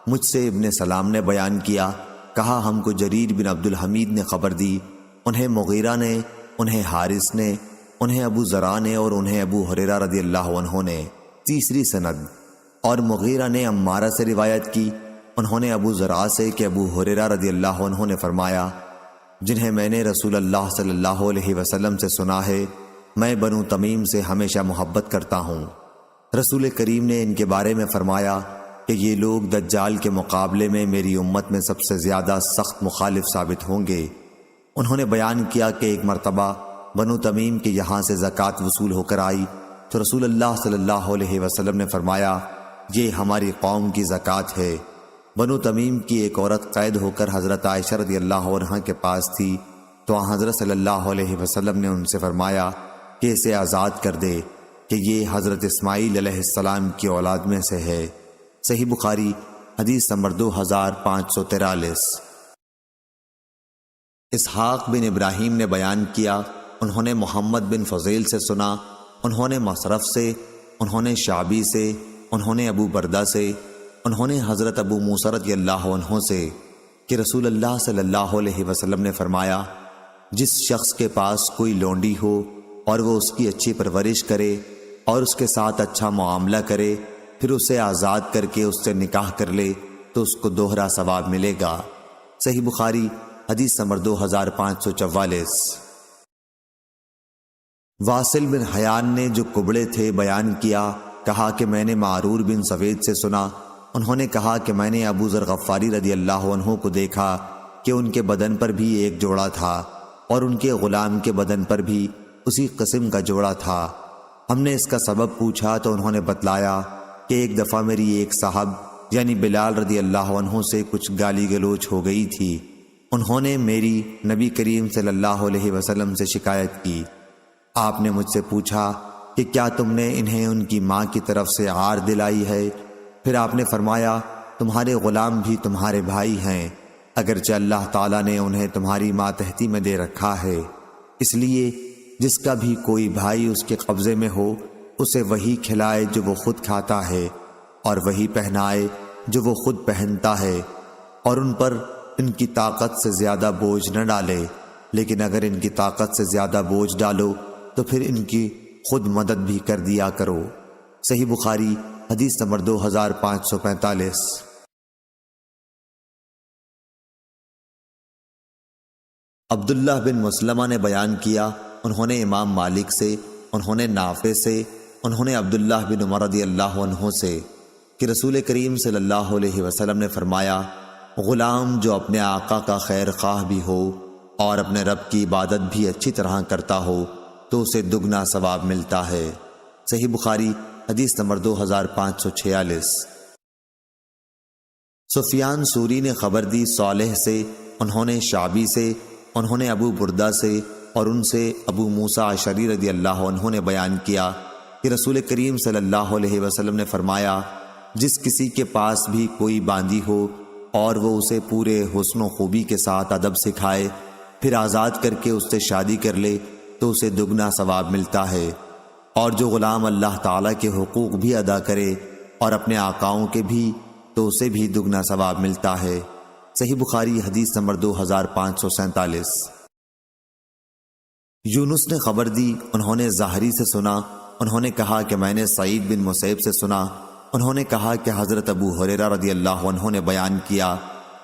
مجھ سے ابن سلام نے بیان کیا، کہا ہم کو جریر بن عبد الحمید نے خبر دی، انہیں مغیرہ نے، انہیں حارث نے، انہیں ابو زرع نے اور انہیں ابو ہریرہ رضی اللہ عنہ نے۔ تیسری سند اور مغیرہ نے عمارہ سے روایت کی، انہوں نے ابو زرع سے کہ ابو ہریرہ رضی اللہ عنہ نے فرمایا، جنہیں میں نے رسول اللہ صلی اللہ علیہ وسلم سے سنا ہے، میں بنو تمیم سے ہمیشہ محبت کرتا ہوں۔ رسول کریم نے ان کے بارے میں فرمایا کہ یہ لوگ دجال کے مقابلے میں میری امت میں سب سے زیادہ سخت مخالف ثابت ہوں گے۔ انہوں نے بیان کیا کہ ایک مرتبہ بنو تمیم کے یہاں سے زکوٰۃ وصول ہو کر آئی تو رسول اللہ صلی اللہ علیہ وسلم نے فرمایا، یہ ہماری قوم کی زکوٰۃ ہے۔ بنو تمیم کی ایک عورت قید ہو کر حضرت عائشہ رضی اللہ عنہا کے پاس تھی، تو حضرت صلی اللہ علیہ وسلم نے ان سے فرمایا کہ اسے آزاد کر دے کہ یہ حضرت اسماعیل علیہ السلام کی اولاد میں سے ہے۔ صحیح بخاری حدیث نمبر 2543۔ اسحاق بن ابراہیم نے بیان کیا، انہوں نے محمد بن فضیل سے سنا، انہوں نے مصرف سے، انہوں نے شعبی سے، انہوں نے ابو بردہ سے، انہوں نے حضرت ابو موسیٰ رضی اللہ عنہ سے کہ رسول اللہ صلی اللہ علیہ وسلم نے فرمایا، جس شخص کے پاس کوئی لونڈی ہو اور وہ اس کی اچھی پرورش کرے اور اس کے ساتھ اچھا معاملہ کرے، پھر اسے آزاد کر کے اس سے نکاح کر لے تو اس کو دوہرا ثواب ملے گا۔ صحیح بخاری حدیث نمبر 2544۔ واصل بن حیان نے جو کبڑے تھے بیان کیا، کہا کہ میں نے معرور بن سوید سے سنا، انہوں نے کہا کہ میں نے ابو ذر غفاری رضی اللہ عنہ کو دیکھا کہ ان کے بدن پر بھی ایک جوڑا تھا اور ان کے غلام کے بدن پر بھی اسی قسم کا جوڑا تھا۔ ہم نے اس کا سبب پوچھا تو انہوں نے بتلایا کہ ایک دفعہ میری ایک صاحب یعنی بلال رضی اللہ عنہ سے کچھ گالی گلوچ ہو گئی تھی، انہوں نے میری نبی کریم صلی اللہ علیہ وسلم سے شکایت کی۔ آپ نے مجھ سے پوچھا کہ کیا تم نے انہیں ان کی ماں کی طرف سے عار دلائی ہے؟ پھر آپ نے فرمایا، تمہارے غلام بھی تمہارے بھائی ہیں، اگرچہ اللہ تعالیٰ نے انہیں تمہاری ماتحتی میں دے رکھا ہے، اس لیے جس کا بھی کوئی بھائی اس کے قبضے میں ہو اسے وہی کھلائے جو وہ خود کھاتا ہے اور وہی پہنائے جو وہ خود پہنتا ہے، اور ان پر ان کی طاقت سے زیادہ بوجھ نہ ڈالے، لیکن اگر ان کی طاقت سے زیادہ بوجھ ڈالو تو پھر ان کی خود مدد بھی کر دیا کرو۔ صحیح بخاری حدیث نمبر 2545۔ عبداللہ بن مسلمہ نے بیان کیا، انہوں نے امام مالک سے، انہوں نے نافع سے، انہوں نے عبداللہ بن عمر رضی اللہ عنہ سے کہ رسول کریم صلی اللہ علیہ وسلم نے فرمایا، غلام جو اپنے آقا کا خیر خواہ بھی ہو اور اپنے رب کی عبادت بھی اچھی طرح کرتا ہو تو اسے دگنا ثواب ملتا ہے۔ صحیح بخاری حدیث نمبر 2546۔ سفیان سوری نے خبر دی صالح سے، انہوں نے شعبی سے، انہوں نے ابو بردہ سے اور ان سے ابو موسیٰ اشعری رضی اللہ عنہ نے بیان کیا کہ رسول کریم صلی اللہ علیہ وسلم نے فرمایا، جس کسی کے پاس بھی کوئی باندی ہو اور وہ اسے پورے حسن و خوبی کے ساتھ ادب سکھائے، پھر آزاد کر کے اس سے شادی کر لے تو اسے دگنا ثواب ملتا ہے، اور جو غلام اللہ تعالیٰ کے حقوق بھی ادا کرے اور اپنے آقاؤں کے بھی تو اسے بھی دگنا ثواب ملتا ہے۔ صحیح بخاری حدیث نمبر 2547۔ یونس نے خبر دی، انہوں نے ظاہری سے سنا، انہوں نے کہا کہ میں نے سعید بن مسیب سے سنا، انہوں نے کہا کہ حضرت ابو ہریرہ رضی اللہ عنہ نے بیان کیا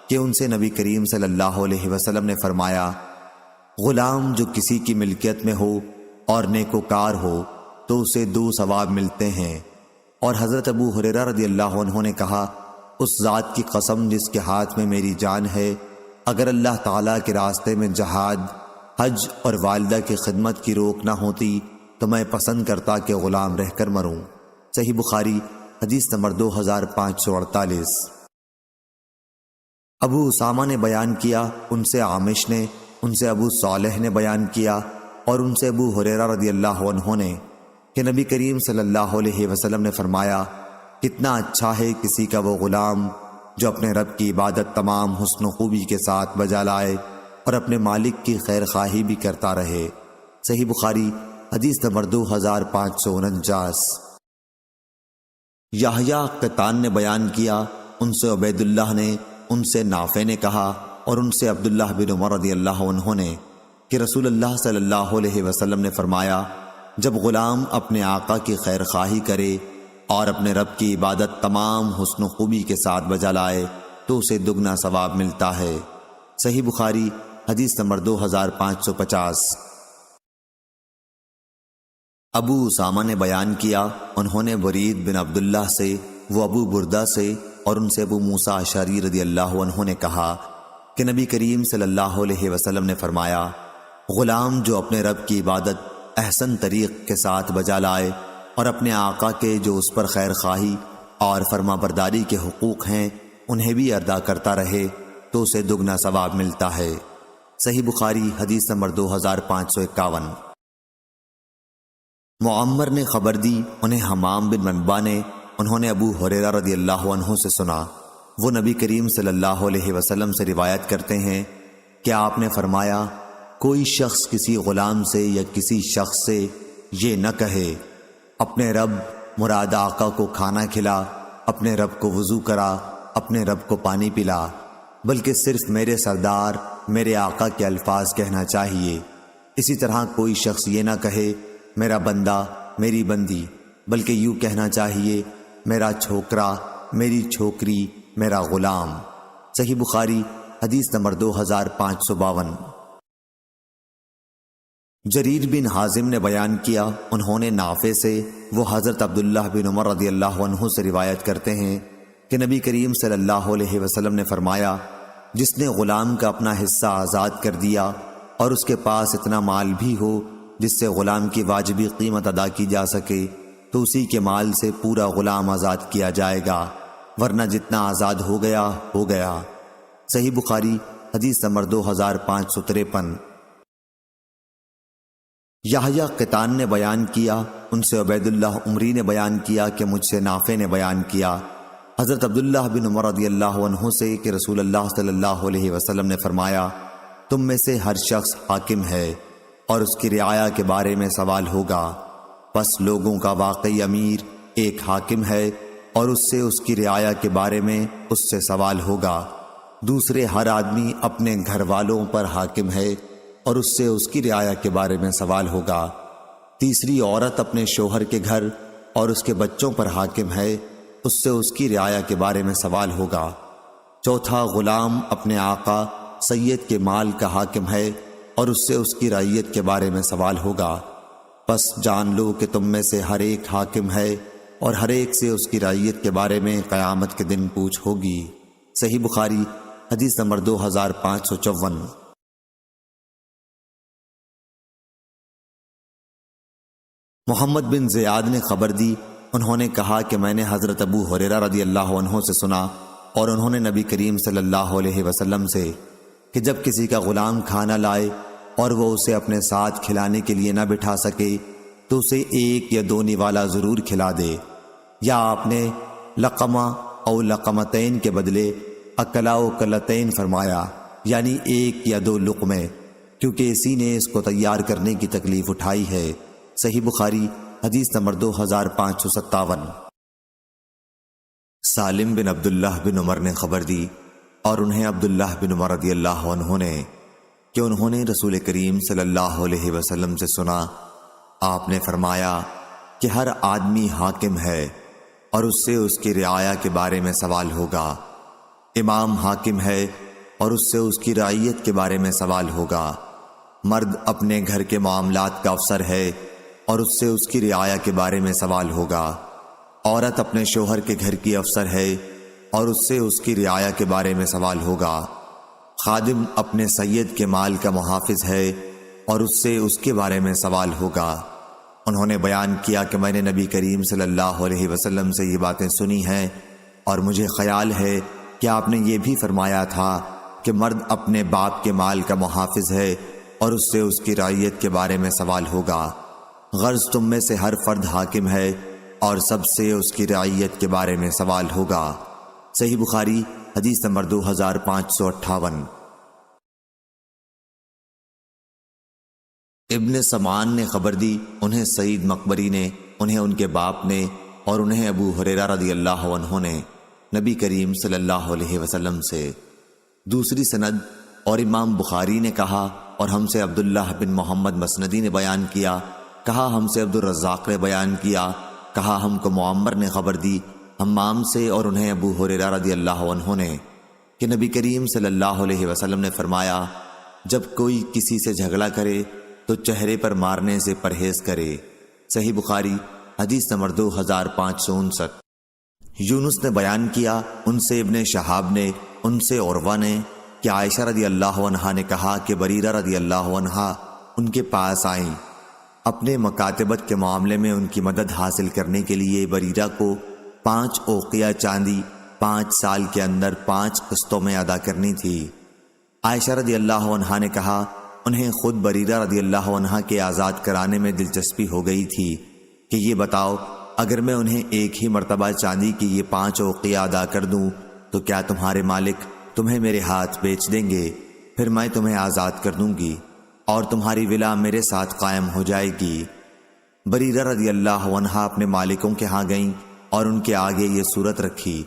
کہ ان سے نبی کریم صلی اللہ علیہ وسلم نے فرمایا، غلام جو کسی کی ملکیت میں ہو اور نیکوکار ہو تو اسے 2 ثواب ملتے ہیں۔ اور حضرت ابو ہریرہ رضی اللہ عنہ نے کہا، اس ذات کی قسم جس کے ہاتھ میں میری جان ہے، اگر اللہ تعالیٰ کے راستے میں جہاد، حج اور والدہ کی خدمت کی روک نہ ہوتی تو میں پسند کرتا کہ غلام رہ کر مروں۔ صحیح بخاری حدیث نمبر 2548۔ ابو اسامہ نے بیان کیا، ان سے عامش نے، ان سے ابو صالح نے بیان کیا اور ان سے ابو ہریرہ رضی اللہ عنہ نے کہ نبی کریم صلی اللہ علیہ وسلم نے فرمایا، کتنا اچھا ہے کسی کا وہ غلام جو اپنے رب کی عبادت تمام حسن و خوبی کے ساتھ بجا لائے اور اپنے مالک کی خیر خواہی بھی کرتا رہے۔ صحیح بخاری حدیث نمبر 2549۔ یحییٰ قطان نے بیان کیا، ان سے عبید اللہ نے، ان سے نافع نے کہا اور ان سے عبداللہ بن عمر رضی اللہ عنہ نے کہ رسول اللہ صلی اللہ علیہ وسلم نے فرمایا، جب غلام اپنے آقا کی خیر خواہی کرے اور اپنے رب کی عبادت تمام حسن و خوبی کے ساتھ بجا لائے تو اسے دگنا ثواب ملتا ہے۔ صحیح بخاری حدیث نمبر 2550۔ ابو اسامہ نے بیان کیا، انہوں نے برید بن عبداللہ سے، وہ ابو بردہ سے اور ان سے ابو موسیٰ اشعری رضی اللہ عنہ نے کہا کہ نبی کریم صلی اللہ علیہ وسلم نے فرمایا، غلام جو اپنے رب کی عبادت احسن طریق کے ساتھ بجا لائے اور اپنے آقا کے جو اس پر خیر خواہی اور فرما برداری کے حقوق ہیں انہیں بھی ادا کرتا رہے تو اسے دگنا ثواب ملتا ہے۔ صحیح بخاری حدیث نمبر 2551۔ معمر نے خبر دی، انہیں حمام بن منبع نے، انہوں نے ابو ہریرہ رضی اللہ عنہ سے سنا، وہ نبی کریم صلی اللہ علیہ وسلم سے روایت کرتے ہیں کہ آپ نے فرمایا، کوئی شخص کسی غلام سے یا کسی شخص سے یہ نہ کہے، اپنے رب مراد آقا کو کھانا کھلا، اپنے رب کو وضو کرا، اپنے رب کو پانی پلا، بلکہ صرف میرے سردار میرے آقا کے الفاظ کہنا چاہیے۔ اسی طرح کوئی شخص یہ نہ کہے میرا بندہ، میری بندی، بلکہ یوں کہنا چاہیے میرا چھوکرا، میری چھوکری، میرا غلام۔ صحیح بخاری حدیث نمبر 2552۔ جریر بن حازم نے بیان کیا، انہوں نے نافع سے، وہ حضرت عبداللہ بن عمر رضی اللہ عنہ سے روایت کرتے ہیں کہ نبی کریم صلی اللہ علیہ وسلم نے فرمایا، جس نے غلام کا اپنا حصہ آزاد کر دیا اور اس کے پاس اتنا مال بھی ہو جس سے غلام کی واجبی قیمت ادا کی جا سکے تو اسی کے مال سے پورا غلام آزاد کیا جائے گا، ورنہ جتنا آزاد ہو گیا ہو گیا۔ صحیح بخاری حدیث نمبر 2553۔ یحییٰ قطان نے بیان کیا، ان سے عبید اللہ عمری نے بیان کیا کہ مجھ سے نافع نے بیان کیا حضرت عبداللہ بن عمر رضی اللہ عنہ سے کہ رسول اللہ صلی اللہ علیہ وسلم نے فرمایا، تم میں سے ہر شخص حاکم ہے اور اس کی رعایا کے بارے میں سوال ہوگا، پس لوگوں کا واقعی امیر ایک حاکم ہے اور اس سے اس کی رعایا کے بارے میں اس سے سوال ہوگا، دوسرے ہر آدمی اپنے گھر والوں پر حاکم ہے اور اس سے اس کی رعایا کے بارے میں سوال ہوگا، تیسری عورت اپنے شوہر کے گھر اور اس کے بچوں پر حاکم ہے، اس سے اس کی رعایا کے بارے میں سوال ہوگا، چوتھا غلام اپنے آقا سید کے مال کا حاکم ہے اور اس سے اس کی رعیت کے بارے میں سوال ہوگا، پس جان لو کہ تم میں سے ہر ایک حاکم ہے اور ہر ایک سے اس کی رعیت کے بارے میں قیامت کے دن پوچھ ہوگی۔ صحیح بخاری حدیث نمبر 2554۔ محمد بن زیاد نے خبر دی، انہوں نے کہا کہ میں نے حضرت ابو ہریرہ رضی اللہ عنہ سے سنا اور انہوں نے نبی کریم صلی اللہ علیہ وسلم سے کہ جب کسی کا غلام کھانا لائے اور وہ اسے اپنے ساتھ کھلانے کے لیے نہ بٹھا سکے تو اسے ایک یا دو نوالا ضرور کھلا دے، یا آپ نے لقمہ او لقمتین کے بدلے اکلا و کلتین فرمایا، یعنی ایک یا دو لقمے، کیونکہ اسی نے اس کو تیار کرنے کی تکلیف اٹھائی ہے۔ صحیح بخاری حدیث نمبر 2557۔ سالم بن عبداللہ بن عمر نے خبر دی اور انہیں عبداللہ بن عمر رضی اللہ عنہ نے کہ انہوں نے رسول کریم صلی اللہ علیہ وسلم سے سنا، آپ نے فرمایا کہ ہر آدمی حاکم ہے اور اس سے اس کی رعایا کے بارے میں سوال ہوگا، امام حاکم ہے اور اس سے اس کی رعیت کے بارے میں سوال ہوگا، مرد اپنے گھر کے معاملات کا افسر ہے اور اس سے اس کی رعایا کے بارے میں سوال ہوگا، عورت اپنے شوہر کے گھر کی افسر ہے اور اس سے اس کی رعایا کے بارے میں سوال ہوگا، خادم اپنے سید کے مال کا محافظ ہے اور اس سے اس کے بارے میں سوال ہوگا۔ انہوں نے بیان کیا کہ میں نے نبی کریم صلی اللہ علیہ وسلم سے یہ باتیں سنی ہیں اور مجھے خیال ہے کیا آپ نے یہ بھی فرمایا تھا کہ مرد اپنے باپ کے مال کا محافظ ہے اور اس سے اس کی رعیت کے بارے میں سوال ہوگا؟ غرض تم میں سے ہر فرد حاکم ہے اور سب سے اس کی رعیت کے بارے میں سوال ہوگا۔ صحیح بخاری حدیث نمبر 2558۔ ابن سمان نے خبر دی، انہیں سعید مقبری نے، انہیں ان کے باپ نے، اور انہیں ابو ہریرہ رضی اللہ عنہ نے نبی کریم صلی اللہ علیہ وسلم سے۔ دوسری سند، اور امام بخاری نے کہا اور ہم سے عبداللہ بن محمد مسندی نے بیان کیا، کہا ہم سے عبد الرزاق نے بیان کیا، کہا ہم کو معمر نے خبر دی حمام سے، اور انہیں ابو ہریرہ رضی اللہ عنہ نے، کہ نبی کریم صلی اللہ علیہ وسلم نے فرمایا، جب کوئی کسی سے جھگڑا کرے تو چہرے پر مارنے سے پرہیز کرے۔ صحیح بخاری حدیث نمبر 2559۔ یونس نے بیان کیا، ان سے ابن شہاب نے، ان سے عروہ نے، کہ عائشہ رضی اللہ عنہا نے کہا کہ بریرہ رضی اللہ عنہا ان کے پاس آئیں۔ اپنے مکاتبت کے معاملے میں ان کی مدد حاصل کرنے کے لیے بریرہ کو 5 اوقیہ چاندی 5 سال کے اندر 5 قسطوں میں ادا کرنی تھی۔ عائشہ رضی اللہ عنہا نے کہا، انہیں خود بریرہ رضی اللہ عنہا کے آزاد کرانے میں دلچسپی ہو گئی تھی کہ یہ بتاؤ، اگر میں انہیں ایک ہی مرتبہ چاندی کی یہ 5 اوقیہ ادا کر دوں تو کیا تمہارے مالک تمہیں میرے ہاتھ بیچ دیں گے؟ پھر میں تمہیں آزاد کر دوں گی اور تمہاری ولا میرے ساتھ قائم ہو جائے گی۔ بریرہ رضی اللہ عنہا اپنے مالکوں کے ہاں گئیں اور ان کے آگے یہ صورت رکھی۔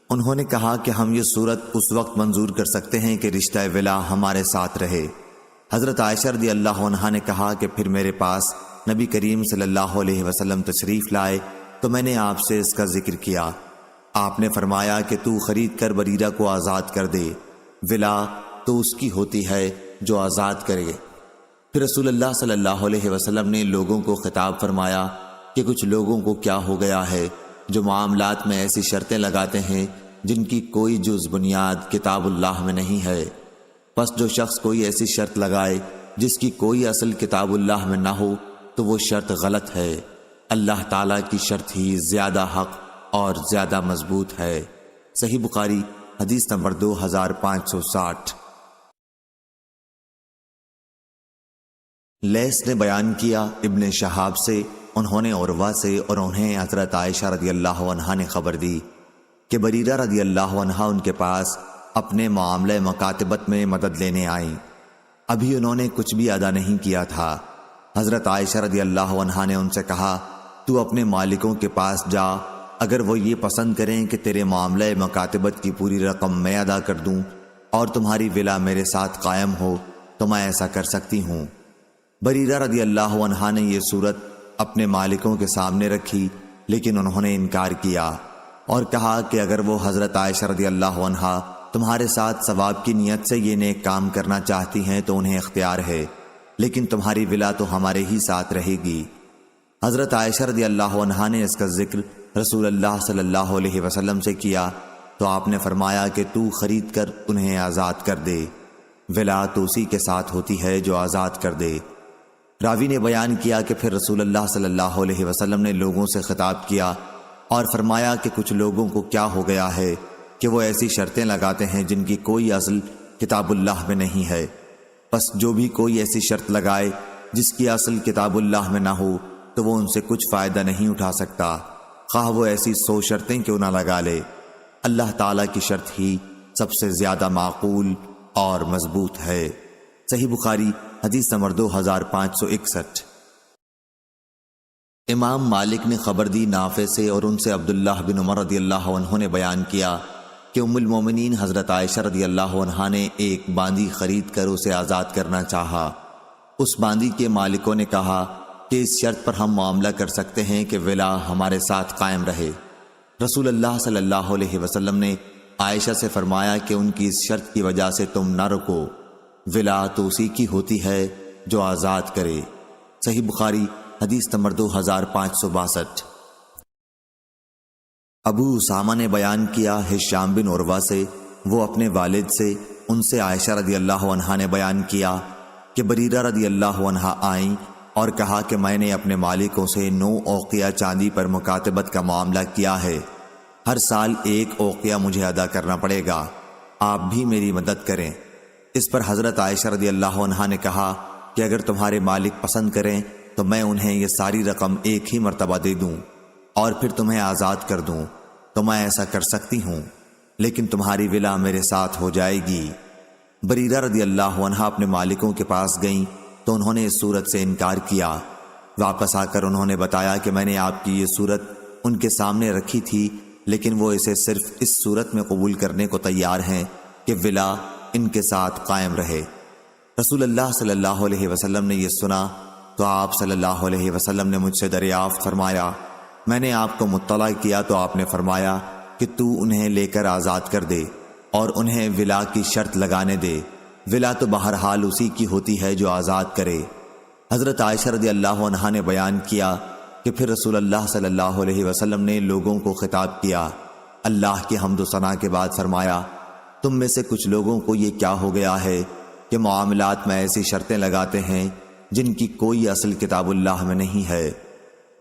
انہوں نے کہا کہ ہم یہ صورت اس وقت منظور کر سکتے ہیں کہ رشتہ ولا ہمارے ساتھ رہے۔ حضرت عائشہ رضی اللہ عنہا نے کہا کہ پھر میرے پاس نبی کریم صلی اللہ علیہ وسلم تشریف لائے تو میں نے آپ سے اس کا ذکر کیا۔ آپ نے فرمایا کہ تو خرید کر بریرہ کو آزاد کر دے، ولا تو اس کی ہوتی ہے جو آزاد کرے۔ پھر رسول اللہ صلی اللہ علیہ وسلم نے لوگوں کو خطاب فرمایا کہ کچھ لوگوں کو کیا ہو گیا ہے جو معاملات میں ایسی شرطیں لگاتے ہیں جن کی کوئی جز بنیاد کتاب اللہ میں نہیں ہے۔ پس جو شخص کوئی ایسی شرط لگائے جس کی کوئی اصل کتاب اللہ میں نہ ہو تو وہ شرط غلط ہے۔ اللہ تعالیٰ کی شرط ہی زیادہ حق اور زیادہ مضبوط ہے۔ صحیح بخاری حدیث نمبر 2560۔ لیث نے بیان کیا ابن شہاب سے، انہوں نے عروہ سے، اور انہیں حضرت عائشہ رضی اللہ عنہا نے خبر دی کہ بریرہ رضی اللہ عنہا ان کے پاس اپنے معاملہ مکاتبت میں مدد لینے آئیں۔ ابھی انہوں نے کچھ بھی ادا نہیں کیا تھا۔ حضرت عائشہ رضی اللہ عنہا نے ان سے کہا، تو اپنے مالکوں کے پاس جا، اگر وہ یہ پسند کریں کہ تیرے معاملہ مکاتبت کی پوری رقم میں ادا کر دوں اور تمہاری ولا میرے ساتھ قائم ہو تو میں ایسا کر سکتی ہوں۔ بریرہ رضی اللہ عنہا نے یہ صورت اپنے مالکوں کے سامنے رکھی، لیکن انہوں نے انکار کیا اور کہا کہ اگر وہ حضرت عائشہ رضی اللہ عنہا تمہارے ساتھ ثواب کی نیت سے یہ نیک کام کرنا چاہتی ہیں تو انہیں اختیار ہے، لیکن تمہاری ولا تو ہمارے ہی ساتھ رہے گی۔ حضرت عائشہ رضی اللہ عنہا نے اس کا ذکر رسول اللہ صلی اللہ علیہ وسلم سے کیا تو آپ نے فرمایا کہ تو خرید کر انہیں آزاد کر دے، ولا تو اسی کے ساتھ ہوتی ہے جو آزاد کر دے۔ راوی نے بیان کیا کہ پھر رسول اللہ صلی اللہ علیہ وسلم نے لوگوں سے خطاب کیا اور فرمایا کہ کچھ لوگوں کو کیا ہو گیا ہے کہ وہ ایسی شرطیں لگاتے ہیں جن کی کوئی اصل کتاب اللہ میں نہیں ہے۔ پس جو بھی کوئی ایسی شرط لگائے جس کی اصل کتاب اللہ میں نہ ہو تو وہ ان سے کچھ فائدہ نہیں اٹھا سکتا، خواہ وہ ایسی 100 شرطیں کیوں نہ لگا لے۔ اللہ تعالیٰ کی شرط ہی سب سے زیادہ معقول اور مضبوط ہے۔ صحیح بخاری حدیث نمبر 2561۔ امام مالک نے خبر دی نافع سے، اور ان سے عبداللہ بن عمر رضی اللہ عنہ نے بیان کیا کہ ام المومنین حضرت عائشہ رضی اللہ عنہا نے ایک باندی خرید کر اسے آزاد کرنا چاہا۔ اس باندی کے مالکوں نے کہا کہ اس شرط پر ہم معاملہ کر سکتے ہیں کہ ولا ہمارے ساتھ قائم رہے۔ رسول اللہ صلی اللہ علیہ وسلم نے عائشہ سے فرمایا کہ ان کی اس شرط کی وجہ سے تم نہ رکو، ولا تو اسی کی ہوتی ہے جو آزاد کرے۔ صحیح بخاری حدیث نمبر 2562۔ ابو اسامہ نے بیان کیا ہشام بن عروہ سے، وہ اپنے والد سے، ان سے عائشہ رضی اللہ عنہا نے بیان کیا کہ بریرہ رضی اللہ عنہا آئیں اور کہا کہ میں نے اپنے مالکوں سے 9 اوقیہ چاندی پر مکاتبت کا معاملہ کیا ہے۔ ہر سال ایک اوقیہ مجھے ادا کرنا پڑے گا، آپ بھی میری مدد کریں۔ اس پر حضرت عائشہ رضی اللہ عنہا نے کہا کہ اگر تمہارے مالک پسند کریں تو میں انہیں یہ ساری رقم ایک ہی مرتبہ دے دوں اور پھر تمہیں آزاد کر دوں تو میں ایسا کر سکتی ہوں، لیکن تمہاری ولا میرے ساتھ ہو جائے گی۔ بریرہ رضی اللہ عنہا اپنے مالکوں کے پاس گئیں تو انہوں نے اس صورت سے انکار کیا۔ واپس آ کر انہوں نے بتایا کہ میں نے آپ کی یہ صورت ان کے سامنے رکھی تھی، لیکن وہ اسے صرف اس صورت میں قبول کرنے کو تیار ہیں کہ ولا ان کے ساتھ قائم رہے۔ رسول اللہ صلی اللہ علیہ وسلم نے یہ سنا تو آپ صلی اللہ علیہ وسلم نے مجھ سے دریافت فرمایا۔ میں نے آپ کو مطلع کیا تو آپ نے فرمایا کہ تو انہیں لے کر آزاد کر دے اور انہیں ولا کی شرط لگانے دے، ولا تو بہرحال اسی کی ہوتی ہے جو آزاد کرے۔ حضرت عائشہ رضی اللہ عنہا نے بیان کیا کہ پھر رسول اللہ صلی اللہ علیہ وسلم نے لوگوں کو خطاب کیا، اللہ کی حمد و ثنا کے بعد فرمایا، تم میں سے کچھ لوگوں کو یہ کیا ہو گیا ہے کہ معاملات میں ایسی شرطیں لگاتے ہیں جن کی کوئی اصل کتاب اللہ میں نہیں ہے،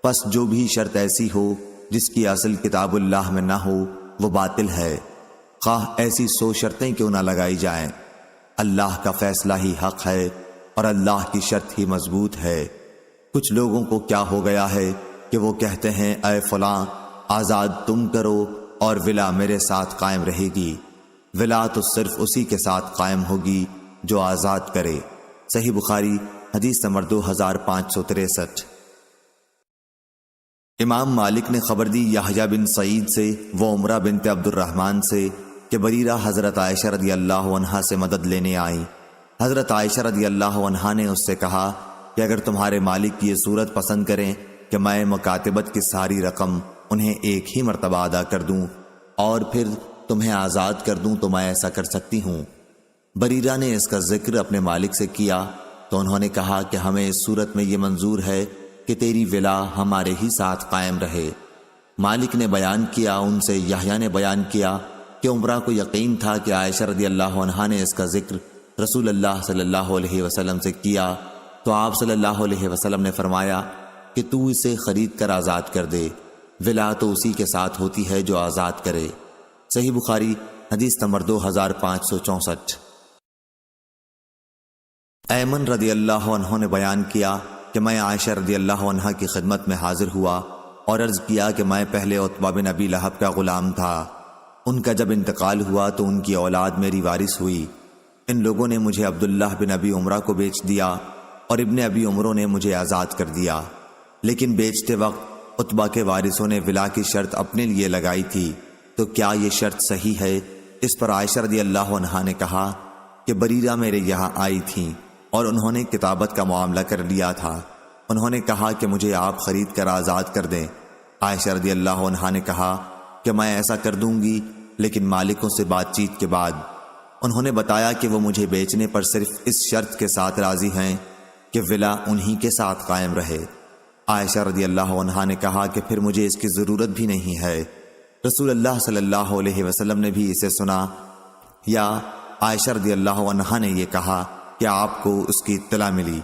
پس جو بھی شرط ایسی ہو جس کی اصل کتاب اللہ میں نہ ہو وہ باطل ہے، خواہ ایسی 100 شرطیں کیوں نہ لگائی جائیں۔ اللہ کا فیصلہ ہی حق ہے اور اللہ کی شرط ہی مضبوط ہے۔ کچھ لوگوں کو کیا ہو گیا ہے کہ وہ کہتے ہیں اے فلاں آزاد تم کرو اور ولا میرے ساتھ قائم رہے گی، ولا تو صرف اسی کے ساتھ قائم ہوگی جو آزاد کرے۔ صحیح بخاری حدیث نمبر 2563۔ امام مالک نے خبر دی یحییٰ بن سعید سے وہ عمرہ بنت عبد الرحمن سے کہ بریرہ حضرت عائشہ رضی اللہ عنہا سے مدد لینے آئیں۔ حضرت عائشہ رضی اللہ عنہا نے اس سے کہا کہ اگر تمہارے مالک یہ صورت پسند کریں کہ میں مکاتبت کی ساری رقم انہیں ایک ہی مرتبہ ادا کر دوں اور پھر تمہیں آزاد کر دوں تو میں ایسا کر سکتی ہوں۔ بریرہ نے اس کا ذکر اپنے مالک سے کیا تو انہوں نے کہا کہ ہمیں اس صورت میں یہ منظور ہے کہ تیری ولا ہمارے ہی ساتھ قائم رہے۔ مالک نے بیان کیا، ان سے یحییٰ نے بیان کیا کہ عمرہ کو یقین تھا کہ عائشہ رضی اللہ عنہا نے اس کا ذکر رسول اللہ صلی اللہ علیہ وسلم سے کیا تو آپ صلی اللہ علیہ وسلم نے فرمایا کہ تو اسے خرید کر آزاد کر دے، ولا تو اسی کے ساتھ ہوتی ہے جو آزاد کرے۔ صحیح بخاری حدیث نمبر 2564۔ ایمن رضی اللہ عنہ نے بیان کیا کہ میں عائشہ رضی اللہ عنہا کی خدمت میں حاضر ہوا اور عرض کیا کہ میں پہلے عتبہ بن ابی لہب کا غلام تھا، ان کا جب انتقال ہوا تو ان کی اولاد میری وارث ہوئی۔ ان لوگوں نے مجھے عبداللہ بن ابی عمرہ کو بیچ دیا اور ابن ابی عمروں نے مجھے آزاد کر دیا، لیکن بیچتے وقت عتبہ کے وارثوں نے ولا کی شرط اپنے لیے لگائی تھی، تو کیا یہ شرط صحیح ہے؟ اس پر عائشہ رضی اللہ عنہا نے کہا کہ بریرہ میرے یہاں آئی تھیں اور انہوں نے کتابت کا معاملہ کر لیا تھا، انہوں نے کہا کہ مجھے آپ خرید کر آزاد کر دیں۔ عائشہ رضی اللہ عنہا نے کہا کہ میں ایسا کر دوں گی، لیکن مالکوں سے بات چیت کے بعد انہوں نے بتایا کہ وہ مجھے بیچنے پر صرف اس شرط کے ساتھ راضی ہیں کہ ولا انہی کے ساتھ قائم رہے۔ عائشہ رضی اللہ عنہا نے کہا کہ پھر مجھے اس کی ضرورت بھی نہیں ہے۔ رسول اللہ صلی اللہ علیہ وسلم نے بھی اسے سنا، یا عائشہ رضی اللہ عنہا نے یہ کہا کہ آپ کو اس کی اطلاع ملی،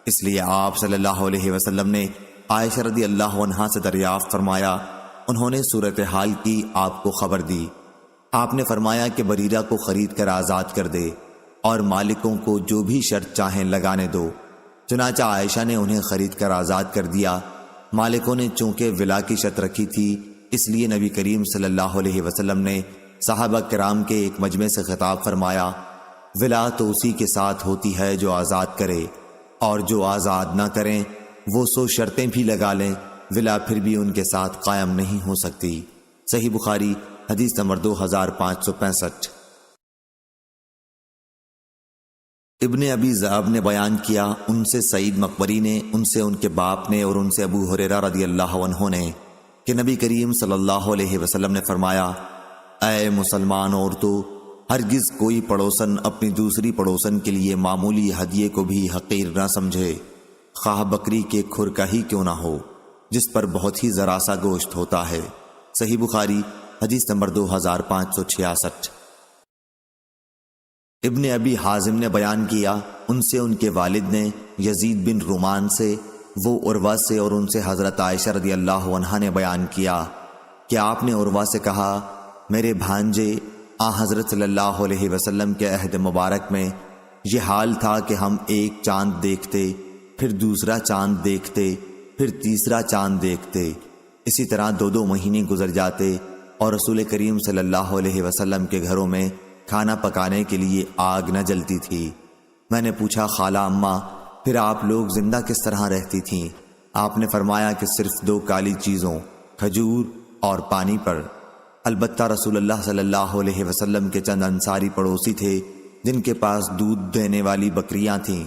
اس لیے آپ صلی اللہ علیہ وسلم نے عائشہ رضی اللہ عنہا سے دریافت فرمایا، انہوں نے صورتحال کی آپ کو خبر دی۔ آپ نے فرمایا کہ بریرہ کو خرید کر آزاد کر دے اور مالکوں کو جو بھی شرط چاہیں لگانے دو۔ چنانچہ عائشہ نے انہیں خرید کر آزاد کر دیا۔ مالکوں نے چونکہ ولا کی شرط رکھی تھی، اس لیے نبی کریم صلی اللہ علیہ وسلم نے صحابہ کرام کے ایک مجمع سے خطاب فرمایا، ولا تو اسی کے ساتھ ہوتی ہے جو آزاد کرے، اور جو آزاد نہ کریں وہ 100 شرطیں بھی لگا لیں، ولا پھر بھی ان کے ساتھ قائم نہیں ہو سکتی۔ صحیح بخاری حدیث نمبر 2565۔ ابن ابی ذئب نے بیان کیا، ان سے سعید مقبری نے، ان سے ان کے باپ نے، اور ان سے ابو ہریرہ رضی اللہ عنہ نے کہ نبی کریم صلی اللہ علیہ وسلم نے فرمایا، اے مسلمان عورتوں، ہرگز کوئی پڑوسن اپنی دوسری پڑوسن کے لیے معمولی ہدیے کو بھی حقیر نہ سمجھے، خواہ بکری کے کھر کا ہی کیوں نہ ہو، جس پر بہت ہی ذرا سا گوشت ہوتا ہے۔ صحیح بخاری حدیث نمبر 2566۔ ابن ابی حازم نے بیان کیا، ان سے ان کے والد نے یزید بن رومان سے، وہ عروہ سے، اور ان سے حضرت عائشہ رضی اللہ عنہا نے بیان کیا کہ آپ نے عروہ سے کہا میرے بھانجے حضرت صلی اللہ علیہ وسلم کے عہد مبارک میں یہ حال تھا کہ ہم ایک چاند دیکھتے، پھر دوسرا چاند دیکھتے، پھر تیسرا چاند دیکھتے، اسی طرح 2 مہینے گزر جاتے اور رسول کریم صلی اللہ علیہ وسلم کے گھروں میں کھانا پکانے کے لیے آگ نہ جلتی تھی۔ میں نے پوچھا خالہ اماں پھر آپ لوگ زندہ کس طرح رہتی تھیں؟ آپ نے فرمایا کہ صرف 2 کالی چیزوں کھجور اور پانی پر۔ البتہ رسول اللہ صلی اللہ علیہ وسلم کے چند انصاری پڑوسی تھے جن کے پاس دودھ دینے والی بکریاں تھیں،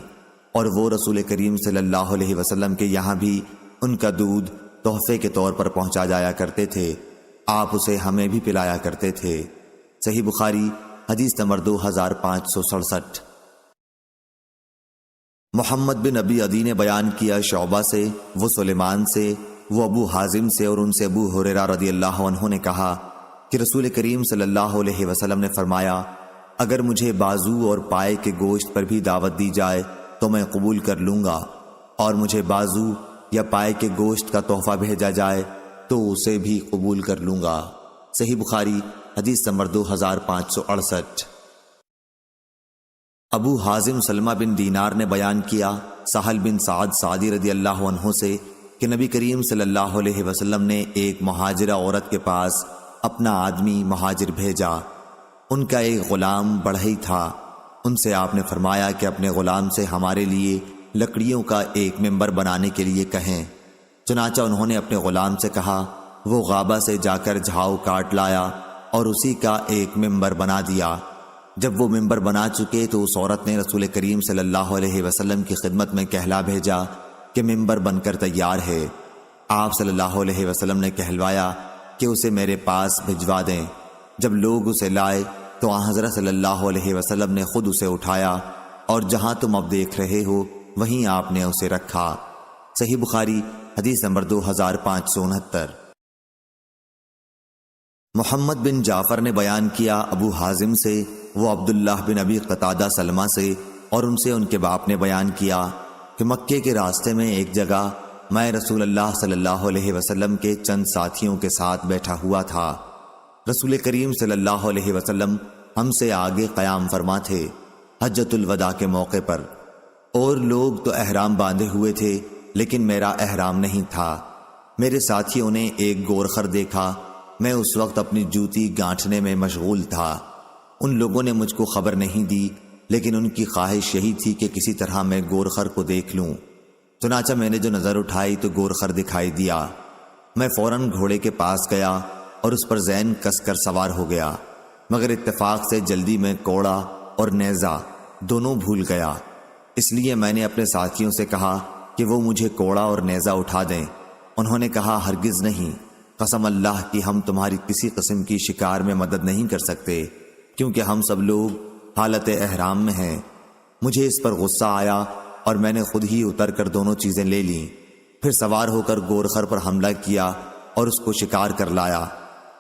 اور وہ رسول کریم صلی اللہ علیہ وسلم کے یہاں بھی ان کا دودھ تحفے کے طور پر پہنچا جایا کرتے تھے، آپ اسے ہمیں بھی پلایا کرتے تھے۔ صحیح بخاری حدیث نمبر 2567۔ محمد بن ابی عدی نے بیان کیا شعبہ سے، وہ سلیمان سے، وہ ابو حازم سے، اور ان سے ابو ہریرہ رضی اللہ عنہ نے کہا کہ رسول کریم صلی اللہ علیہ وسلم نے فرمایا اگر مجھے بازو اور پائے کے گوشت پر بھی دعوت دی جائے تو میں قبول کر لوں گا، اور مجھے بازو یا پائے کے گوشت کا تحفہ بھیجا جائے تو اسے بھی قبول کر لوں گا۔ صحیح بخاری حدیث نمبر 2568۔ ابو حازم سلمہ بن دینار نے بیان کیا سہل بن سعد سعدی رضی اللہ عنہ سے کہ نبی کریم صلی اللہ علیہ وسلم نے ایک مہاجرہ عورت کے پاس اپنا آدمی مہاجر بھیجا، ان کا ایک غلام بڑھئی تھا، ان سے آپ نے فرمایا کہ اپنے غلام سے ہمارے لیے لکڑیوں کا ایک ممبر بنانے کے لیے کہیں۔ چنانچہ انہوں نے اپنے غلام سے کہا، وہ غابہ سے جا کر جھاؤ کاٹ لایا اور اسی کا ایک ممبر بنا دیا۔ جب وہ ممبر بنا چکے تو اس عورت نے رسول کریم صلی اللہ علیہ وسلم کی خدمت میں کہلا بھیجا کہ ممبر بن کر تیار ہے۔ آپ صلی اللہ علیہ وسلم نے کہلوایا کہ اسے میرے پاس بھجوا دیں۔ جب لوگ اسے لائے تو حضرت صلی اللہ علیہ وسلم نے خود اسے اٹھایا اور جہاں تم اب دیکھ رہے ہو وہیں آپ نے اسے رکھا۔ صحیح بخاری حدیث نمبر 2569۔ محمد بن جعفر نے بیان کیا ابو حازم سے، وہ عبداللہ بن ابی قتادہ سلمہ سے، اور ان سے ان کے باپ نے بیان کیا کہ مکے کے راستے میں ایک جگہ میں رسول اللہ صلی اللہ علیہ وسلم کے چند ساتھیوں کے ساتھ بیٹھا ہوا تھا۔ رسول کریم صلی اللہ علیہ وسلم ہم سے آگے قیام فرما تھے حجۃ الوداع کے موقع پر، اور لوگ تو احرام باندھے ہوئے تھے لیکن میرا احرام نہیں تھا۔ میرے ساتھیوں نے ایک گورخر دیکھا، میں اس وقت اپنی جوتی گانٹھنے میں مشغول تھا۔ ان لوگوں نے مجھ کو خبر نہیں دی، لیکن ان کی خواہش یہی تھی کہ کسی طرح میں گورخر کو دیکھ لوں۔ چنانچہ میں نے جو نظر اٹھائی تو گورخر دکھائی دیا۔ میں فوراً گھوڑے کے پاس گیا اور اس پر زین کس کر سوار ہو گیا، مگر اتفاق سے جلدی میں کوڑا اور نیزہ دونوں بھول گیا۔ اس لیے میں نے اپنے ساتھیوں سے کہا کہ وہ مجھے کوڑا اور نیزہ اٹھا دیں۔ انہوں نے کہا ہرگز نہیں، قسم اللہ کی ہم تمہاری کسی قسم کی شکار میں مدد نہیں کر سکتے، کیونکہ ہم سب لوگ حالت احرام میں ہیں۔ مجھے اس پر غصہ آیا اور میں نے خود ہی اتر کر دونوں چیزیں لے لیں، پھر سوار ہو کر گورخر پر حملہ کیا اور اس کو شکار کر لایا۔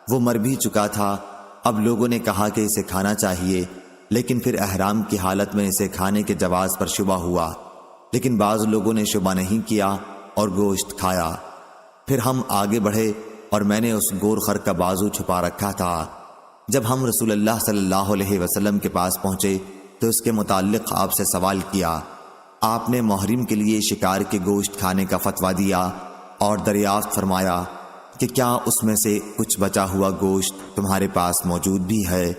وہ مر بھی چکا تھا۔ اب لوگوں نے کہا کہ اسے کھانا چاہیے، لیکن پھر احرام کی حالت میں اسے کھانے کے جواز پر شبہ ہوا، لیکن بعض لوگوں نے شبہ نہیں کیا اور گوشت کھایا۔ پھر ہم آگے بڑھے اور میں نے اس گورخر کا بازو چھپا رکھا تھا۔ جب ہم رسول اللہ صلی اللہ علیہ وسلم کے پاس پہنچے تو اس کے متعلق آپ سے سوال کیا۔ آپ نے محرم کے لیے شکار کے گوشت کھانے کا فتویٰ دیا اور دریافت فرمایا کہ کیا اس میں سے کچھ بچا ہوا گوشت تمہارے پاس موجود بھی ہے؟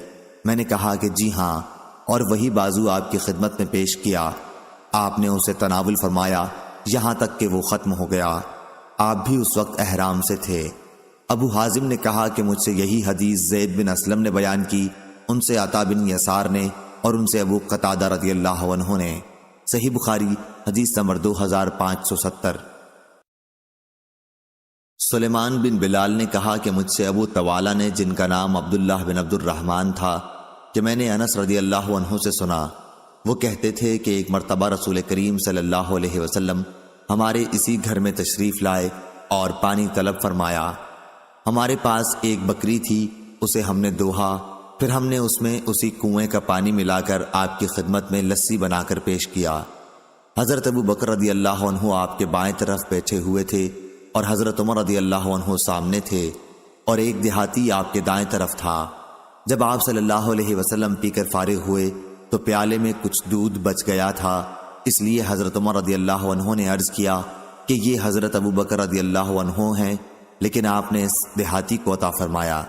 میں نے کہا کہ جی ہاں، اور وہی بازو آپ کی خدمت میں پیش کیا۔ آپ نے اسے تناول فرمایا یہاں تک کہ وہ ختم ہو گیا۔ آپ بھی اس وقت احرام سے تھے۔ ابو حازم نے کہا کہ مجھ سے یہی حدیث زید بن اسلم نے بیان کی، ان سے عطا بن یسار نے، اور ان سے ابو قتادہ رضی اللہ عنہ نے۔ صحیح بخاری حدیث نمبر 2570۔ سلیمان بن بلال نے کہا کہ مجھ سے ابو طوالہ نے، جن کا نام عبداللہ بن عبد الرحمن تھا، کہ میں نے انس رضی اللہ عنہ سے سنا، وہ کہتے تھے کہ ایک مرتبہ رسول کریم صلی اللہ علیہ وسلم ہمارے اسی گھر میں تشریف لائے اور پانی طلب فرمایا۔ ہمارے پاس ایک بکری تھی، اسے ہم نے دوہا، پھر ہم نے اس میں اسی کنویں کا پانی ملا کر آپ کی خدمت میں لسی بنا کر پیش کیا۔ حضرت ابو بکر رضی اللہ عنہ آپ کے بائیں طرف بیٹھے ہوئے تھے اور حضرت عمر رضی اللہ عنہ سامنے تھے۔ اور ایک دیہاتی آپ کے دائیں طرف تھا۔ جب آپ صلی اللہ علیہ وسلم پی کر فارغ ہوئے تو پیالے میں کچھ دودھ بچ گیا تھا، اس لیے حضرت عمر رضی اللہ عنہ نے عرض کیا کہ یہ حضرت ابو بکر رضی اللہ عنہ ہیں، لیکن آپ نے اس دیہاتی کو عطا فرمایا۔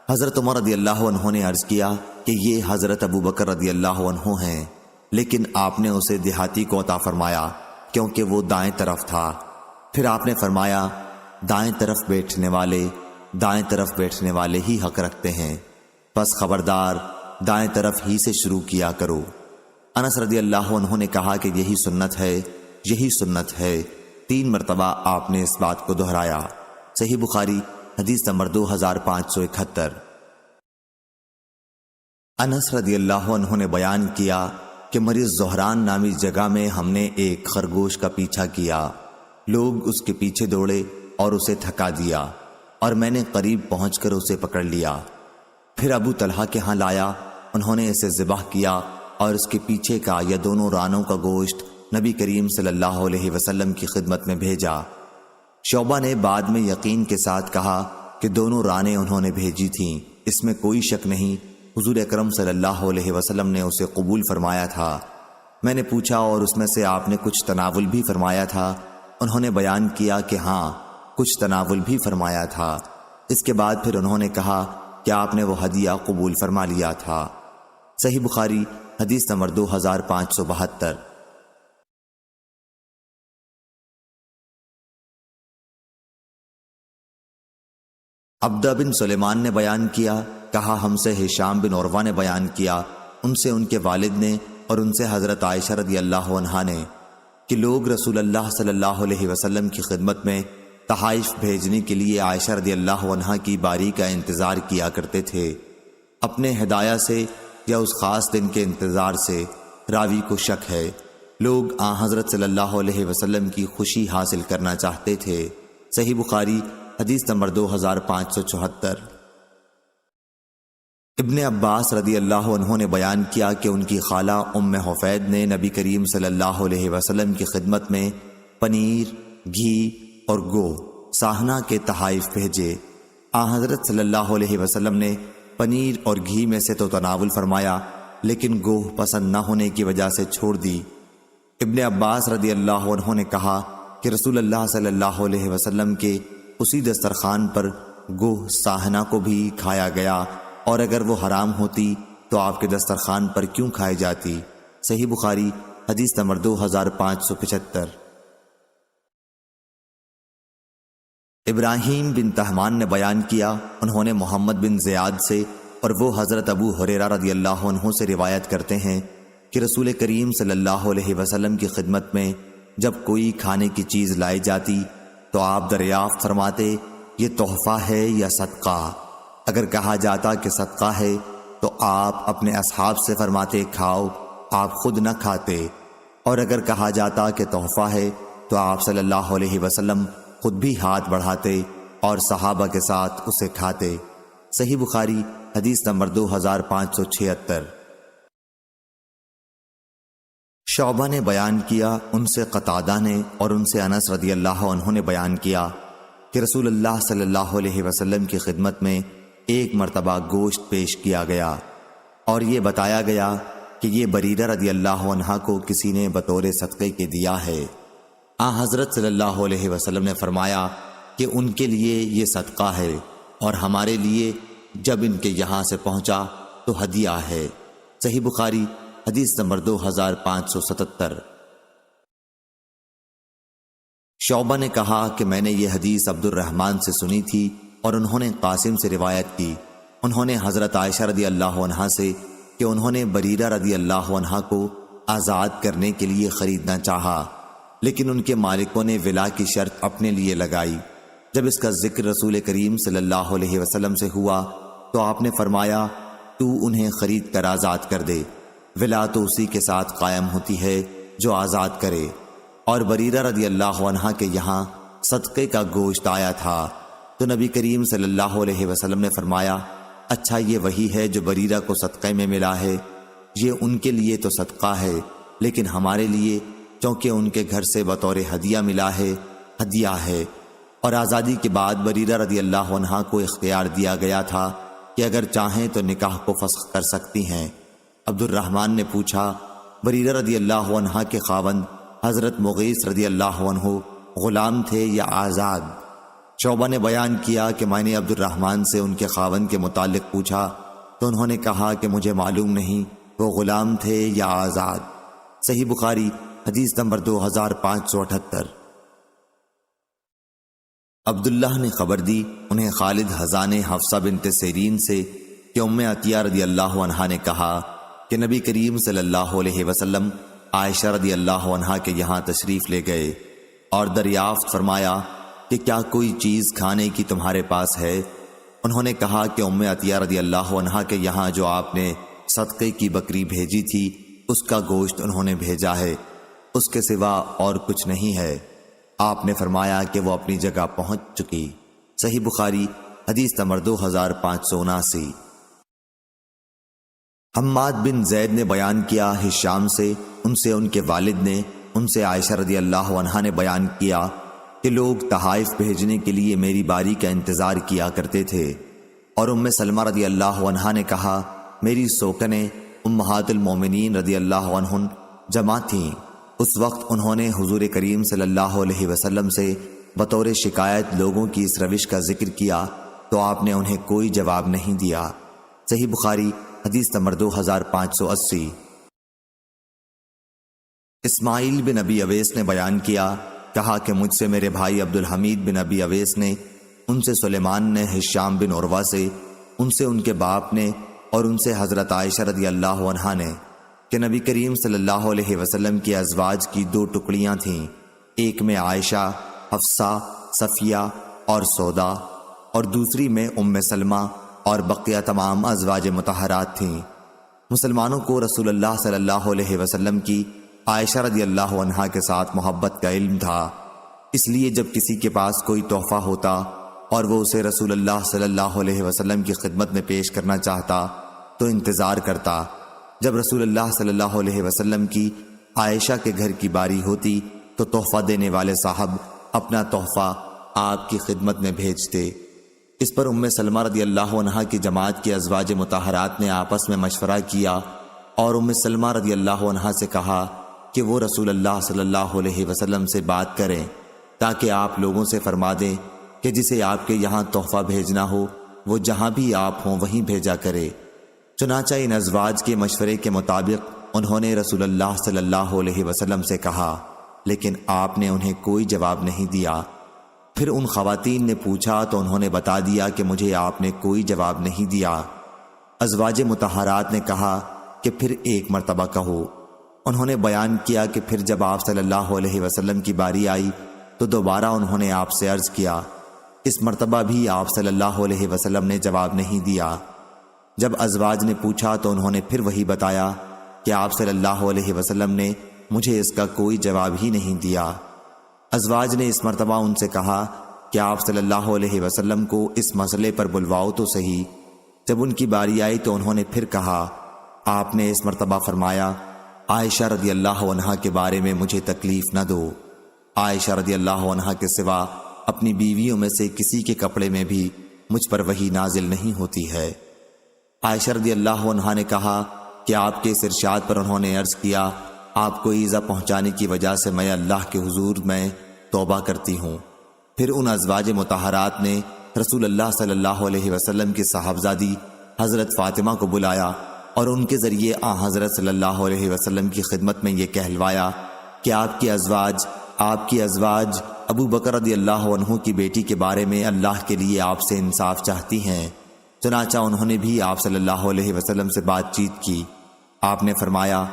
حضرت عمر رضی اللہ عنہ نے عرض کیا کہ یہ حضرت ابو بکر رضی اللہ عنہ ہیں، لیکن آپ نے اسے دیہاتی کو عطا فرمایا کیونکہ وہ دائیں طرف تھا۔ پھر آپ نے فرمایا دائیں طرف بیٹھنے والے ہی حق رکھتے ہیں، پس خبردار دائیں طرف ہی سے شروع کیا کرو۔ انس رضی اللہ عنہ نے کہا کہ یہی سنت ہے 3 مرتبہ آپ نے اس بات کو دہرایا۔ صحیح بخاری حدیث نمبر 2571۔ انس رضی اللہ عنہ نے بیان کیا کہ مریض زہران نامی جگہ میں ہم نے ایک خرگوش کا پیچھا کیا، لوگ اس کے پیچھے دوڑے اور اسے تھکا دیا، اور میں نے قریب پہنچ کر اسے پکڑ لیا، پھر ابو طلحہ کے ہاں لایا، انہوں نے اسے ذبح کیا اور اس کے پیچھے کا یا دونوں رانوں کا گوشت نبی کریم صلی اللہ علیہ وسلم کی خدمت میں بھیجا۔ شعبہ نے بعد میں یقین کے ساتھ کہا کہ دونوں رانیں انہوں نے بھیجی تھیں، اس میں کوئی شک نہیں، حضور اکرم صلی اللہ علیہ وسلم نے اسے قبول فرمایا تھا۔ میں نے پوچھا اور اس میں سے آپ نے کچھ تناول بھی فرمایا تھا؟ انہوں نے بیان کیا کہ ہاں کچھ تناول بھی فرمایا تھا۔ اس کے بعد پھر انہوں نے کہا کہ آپ نے وہ ہدیہ قبول فرما لیا تھا۔ صحیح بخاری حدیث نمبر 2572۔ عبدہ بن سلیمان نے بیان کیا، کہا ہم سے ہشام بن عروہ نے بیان کیا، ان سے ان کے والد نے اور ان سے حضرت عائشہ رضی اللہ عنہا نے کہ لوگ رسول اللہ صلی اللہ علیہ وسلم کی خدمت میں تحائف بھیجنے کے لیے عائشہ رضی اللہ عنہا کی باری کا انتظار کیا کرتے تھے، اپنے ہدایہ سے یا اس خاص دن کے انتظار سے۔ راوی کو شک ہے، لوگ آن حضرت صلی اللہ علیہ وسلم کی خوشی حاصل کرنا چاہتے تھے۔ صحیح بخاری حدیث نمبر 2574۔ ابن عباس رضی اللہ عنہ نے بیان کیا کہ ان کی خالہ ام حفید نے نبی کریم صلی اللہ علیہ وسلم کی خدمت میں پنیر، گھی اور ساہنا کے تحائف بھیجے۔ آن حضرت صلی اللہ علیہ وسلم نے پنیر اور گھی میں سے تو تناول فرمایا، لیکن گوہ پسند نہ ہونے کی وجہ سے چھوڑ دی۔ ابن عباس رضی اللہ عنہ نے کہا کہ رسول اللہ صلی اللہ علیہ وسلم کے اسی دسترخوان پر ساہنا کو بھی کھایا گیا، اور اگر وہ حرام ہوتی تو آپ کے دسترخوان پر کیوں کھائی جاتی؟ صحیح بخاری حدیث نمبر 2575۔ ابراہیم بن تہمان نے بیان کیا، انہوں نے محمد بن زیاد سے اور وہ حضرت ابو ہریرہ رضی اللہ عنہ سے روایت کرتے ہیں کہ رسول کریم صلی اللہ علیہ وسلم کی خدمت میں جب کوئی کھانے کی چیز لائی جاتی تو آپ دریافت فرماتے یہ تحفہ ہے یا صدقہ؟ اگر کہا جاتا کہ صدقہ ہے تو آپ اپنے اصحاب سے فرماتے کھاؤ، آپ خود نہ کھاتے، اور اگر کہا جاتا کہ تحفہ ہے تو آپ صلی اللہ علیہ وسلم خود بھی ہاتھ بڑھاتے اور صحابہ کے ساتھ اسے کھاتے۔ صحیح بخاری حدیث نمبر 2576۔ شعبہ نے بیان کیا، ان سے قتادہ نے اور ان سے انس رضی اللہ عنہ نے بیان کیا کہ رسول اللہ صلی اللہ علیہ وسلم کی خدمت میں ایک مرتبہ گوشت پیش کیا گیا اور یہ بتایا گیا کہ یہ بریرہ رضی اللہ عنہا کو کسی نے بطور صدقے کے دیا ہے۔ حضرت صلی اللہ علیہ وسلم نے فرمایا کہ ان کے لیے یہ صدقہ ہے اور ہمارے لیے جب ان کے یہاں سے پہنچا تو ہدیہ ہے۔ صحیح بخاری حدیث نمبر 2577۔ شعبہ نے کہا کہ میں نے یہ حدیث عبد الرحمن سے سنی تھی اور انہوں نے قاسم سے روایت کی، انہوں نے حضرت عائشہ رضی اللہ عنہا سے کہ انہوں نے بریرہ رضی اللہ عنہا کو آزاد کرنے کے لیے خریدنا چاہا، لیکن ان کے مالکوں نے ولا کی شرط اپنے لیے لگائی۔ جب اس کا ذکر رسول کریم صلی اللہ علیہ وسلم سے ہوا تو آپ نے فرمایا تو انہیں خرید کر آزاد کر دے، ولا تو اسی کے ساتھ قائم ہوتی ہے جو آزاد کرے۔ اور بریرہ رضی اللہ عنہا کے یہاں صدقے کا گوشت آیا تھا تو نبی کریم صلی اللہ علیہ وسلم نے فرمایا اچھا یہ وہی ہے جو بریرہ کو صدقے میں ملا ہے، یہ ان کے لیے تو صدقہ ہے لیکن ہمارے لیے چونکہ ان کے گھر سے بطور ہدیہ ملا ہے، ہدیہ ہے۔ اور آزادی کے بعد بریرہ رضی اللہ عنہا کو اختیار دیا گیا تھا کہ اگر چاہیں تو نکاح کو فسخ کر سکتی ہیں۔ عبد الرحمن نے پوچھا، بریرہ رضی اللہ عنہا کے خاوند حضرت مغیث رضی اللہ عنہ غلام تھے یا آزاد؟ شعبہ نے بیان کیا کہ میں نے عبد الرحمن سے ان کے خاوند کے متعلق پوچھا تو انہوں نے کہا کہ مجھے معلوم نہیں وہ غلام تھے یا آزاد۔ صحیح بخاری حدیث نمبر 2578۔ عبداللہ نے خبر دی انہیں خالد حضان حفصہ بنت سیرین سے کہ ام عطیہ رضی اللہ عنہا نے کہا کہ نبی کریم صلی اللہ علیہ وسلم عائشہ رضی اللہ عنہا کے یہاں تشریف لے گئے اور دریافت فرمایا کہ کیا کوئی چیز کھانے کی تمہارے پاس ہے؟ انہوں نے کہا کہ ام عطیہ رضی اللہ عنہا کے یہاں جو آپ نے صدقے کی بکری بھیجی تھی اس کا گوشت انہوں نے بھیجا ہے، اس کے سوا اور کچھ نہیں ہے۔ آپ نے فرمایا کہ وہ اپنی جگہ پہنچ چکی۔ صحیح بخاری حدیث نمبر 2579۔ حماد بن زید نے بیان کیا ہشام سے، ان سے ان کے والد نے، ان سے عائشہ رضی اللہ عنہا نے بیان کیا کہ لوگ تحائف بھیجنے کے لیے میری باری کا انتظار کیا کرتے تھے، اور ام سلمہ رضی اللہ عنہا نے کہا میری سوکنیں امہات المومنین رضی اللہ عنہن جمع تھیں۔ اس وقت انہوں نے حضور کریم صلی اللہ علیہ وسلم سے بطور شکایت لوگوں کی اس روش کا ذکر کیا تو آپ نے انہیں کوئی جواب نہیں دیا۔ صحیح بخاری حدیث نمبر 2580۔ اسماعیل بن ابی اویس نے بیان کیا، کہا کہ مجھ سے میرے بھائی عبد الحمید بن ابی اویس نے، ان سے سلیمان نے ہشام بن عروہ سے، ان سے ان کے باپ نے، اور ان سے حضرت عائشہ رضی اللہ عنہا نے کہ نبی کریم صلی اللہ علیہ وسلم کی ازواج کی 2 ٹکڑیاں تھیں، ایک میں عائشہ، حفصہ، صفیہ اور سودا، اور دوسری میں ام سلمہ اور بقیہ تمام ازواج مطہرات تھیں۔ مسلمانوں کو رسول اللہ صلی اللہ علیہ وسلم کی عائشہ رضی اللہ عنہا کے ساتھ محبت کا علم تھا، اس لیے جب کسی کے پاس کوئی تحفہ ہوتا اور وہ اسے رسول اللہ صلی اللہ علیہ وسلم کی خدمت میں پیش کرنا چاہتا تو انتظار کرتا۔ جب رسول اللہ صلی اللہ علیہ وسلم کی عائشہ کے گھر کی باری ہوتی تو تحفہ دینے والے صاحب اپنا تحفہ آپ کی خدمت میں بھیجتے۔ اس پر ام سلمہ رضی اللہ عنہا کی جماعت کی ازواج مطہرات نے آپس میں مشورہ کیا اور ام سلمہ رضی اللہ عنہا سے کہا کہ وہ رسول اللہ صلی اللہ علیہ وسلم سے بات کریں تاکہ آپ لوگوں سے فرما دیں کہ جسے آپ کے یہاں تحفہ بھیجنا ہو وہ جہاں بھی آپ ہوں وہیں بھیجا کرے۔ چنانچہ ان ازواج کے مشورے کے مطابق انہوں نے رسول اللہ صلی اللہ علیہ وسلم سے کہا، لیکن آپ نے انہیں کوئی جواب نہیں دیا۔ پھر ان خواتین نے پوچھا تو انہوں نے بتا دیا کہ مجھے آپ نے کوئی جواب نہیں دیا۔ ازواج مطہرات نے کہا کہ پھر ایک مرتبہ کہو۔ انہوں نے بیان کیا کہ پھر جب آپ صلی اللہ علیہ وسلم کی باری آئی تو دوبارہ انہوں نے آپ سے عرض کیا۔ اس مرتبہ بھی آپ صلی اللہ علیہ وسلم نے جواب نہیں دیا۔ جب ازواج نے پوچھا تو انہوں نے پھر وہی بتایا کہ آپ صلی اللہ علیہ وسلم نے مجھے اس کا کوئی جواب ہی نہیں دیا۔ ازواج نے اس مرتبہ ان سے کہا کہ آپ صلی اللہ علیہ وسلم کو اس مسئلے پر بلواؤ تو صحیح۔ جب ان کی باری آئی تو انہوں نے پھر کہا، آپ نے اس مرتبہ فرمایا عائشہ رضی اللہ عنہا کے بارے میں مجھے تکلیف نہ دو۔ عائشہ رضی اللہ عنہا کے سوا اپنی بیویوں میں سے کسی کے کپڑے میں بھی مجھ پر وحی نازل نہیں ہوتی ہے۔ عائشہ رضی اللہ عنہا نے کہا کہ آپ کے اس ارشاد پر انہوں نے عرض کیا، آپ کو ایذا پہنچانے کی وجہ سے میں اللہ کے حضور میں توبہ کرتی ہوں۔ پھر ان ازواج مطہرات نے رسول اللہ صلی اللہ علیہ وسلم کی صاحبزادی حضرت فاطمہ کو بلایا اور ان کے ذریعے حضرت صلی اللہ علیہ وسلم کی خدمت میں یہ کہلوایا کہ آپ کی ازواج ابو بکر رضی اللہ عنہ کی بیٹی کے بارے میں اللہ کے لیے آپ سے انصاف چاہتی ہیں۔ چنانچہ انہوں نے بھی آپ صلی اللہ علیہ وسلم سے بات چیت کی۔ آپ نے فرمایا،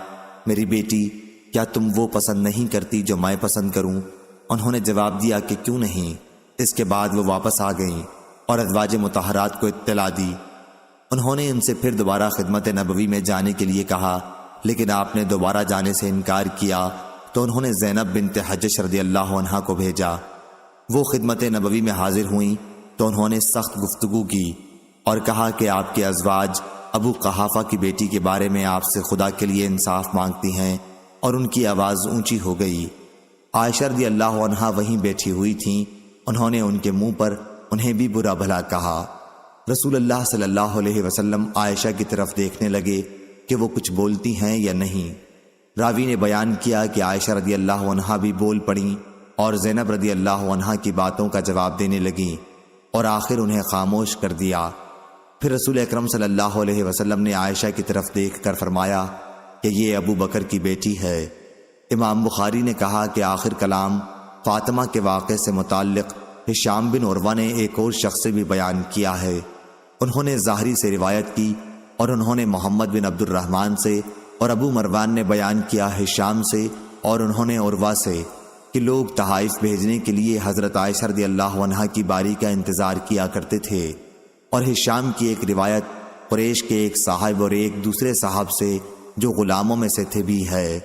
میری بیٹی، کیا تم وہ پسند نہیں کرتی جو میں پسند کروں؟ انہوں نے جواب دیا کہ کیوں نہیں۔ اس کے بعد وہ واپس آ گئیں اور ازواج مطہرات کو اطلاع دی۔ انہوں نے ان سے پھر دوبارہ خدمت نبوی میں جانے کے لیے کہا، لیکن آپ نے دوبارہ جانے سے انکار کیا تو انہوں نے زینب بنت حجش رضی اللہ عنہا کو بھیجا۔ وہ خدمت نبوی میں حاضر ہوئیں تو انہوں نے سخت گفتگو کی اور کہا کہ آپ کے ازواج ابو قحافہ کی بیٹی کے بارے میں آپ سے خدا کے لیے انصاف مانگتی ہیں، اور ان کی آواز اونچی ہو گئی۔ عائشہ رضی اللہ عنہا وہیں بیٹھی ہوئی تھیں انہوں نے ان کے منہ پر انہیں بھی برا بھلا کہا۔ رسول اللہ صلی اللہ علیہ وسلم عائشہ کی طرف دیکھنے لگے کہ وہ کچھ بولتی ہیں یا نہیں۔ راوی نے بیان کیا کہ عائشہ رضی اللہ عنہا بھی بول پڑیں اور زینب رضی اللہ عنہا کی باتوں کا جواب دینے لگیں اور آخر انہیں خاموش کر دیا۔ پھر رسول اکرم صلی اللہ علیہ وسلم نے عائشہ کی طرف دیکھ کر فرمایا کہ یہ ابو بکر کی بیٹی ہے۔ امام بخاری نے کہا کہ آخر کلام فاطمہ کے واقعے سے متعلق ہشام بن عروہ نے ایک اور شخص سے بھی بیان کیا ہے۔ انہوں نے ظاہری سے روایت کی اور انہوں نے محمد بن عبد الرحمن سے، اور ابو مروان نے بیان کیا ہشام سے اور انہوں نے عروہ سے کہ لوگ تحائف بھیجنے کے لیے حضرت عائشہ رضی اللہ عنہا کی باری کا انتظار کیا کرتے تھے۔ اور ہشام کی ایک روایت قریش کے ایک صاحب اور ایک دوسرے صاحب سے جو غلاموں میں سے تھے بھی ہے۔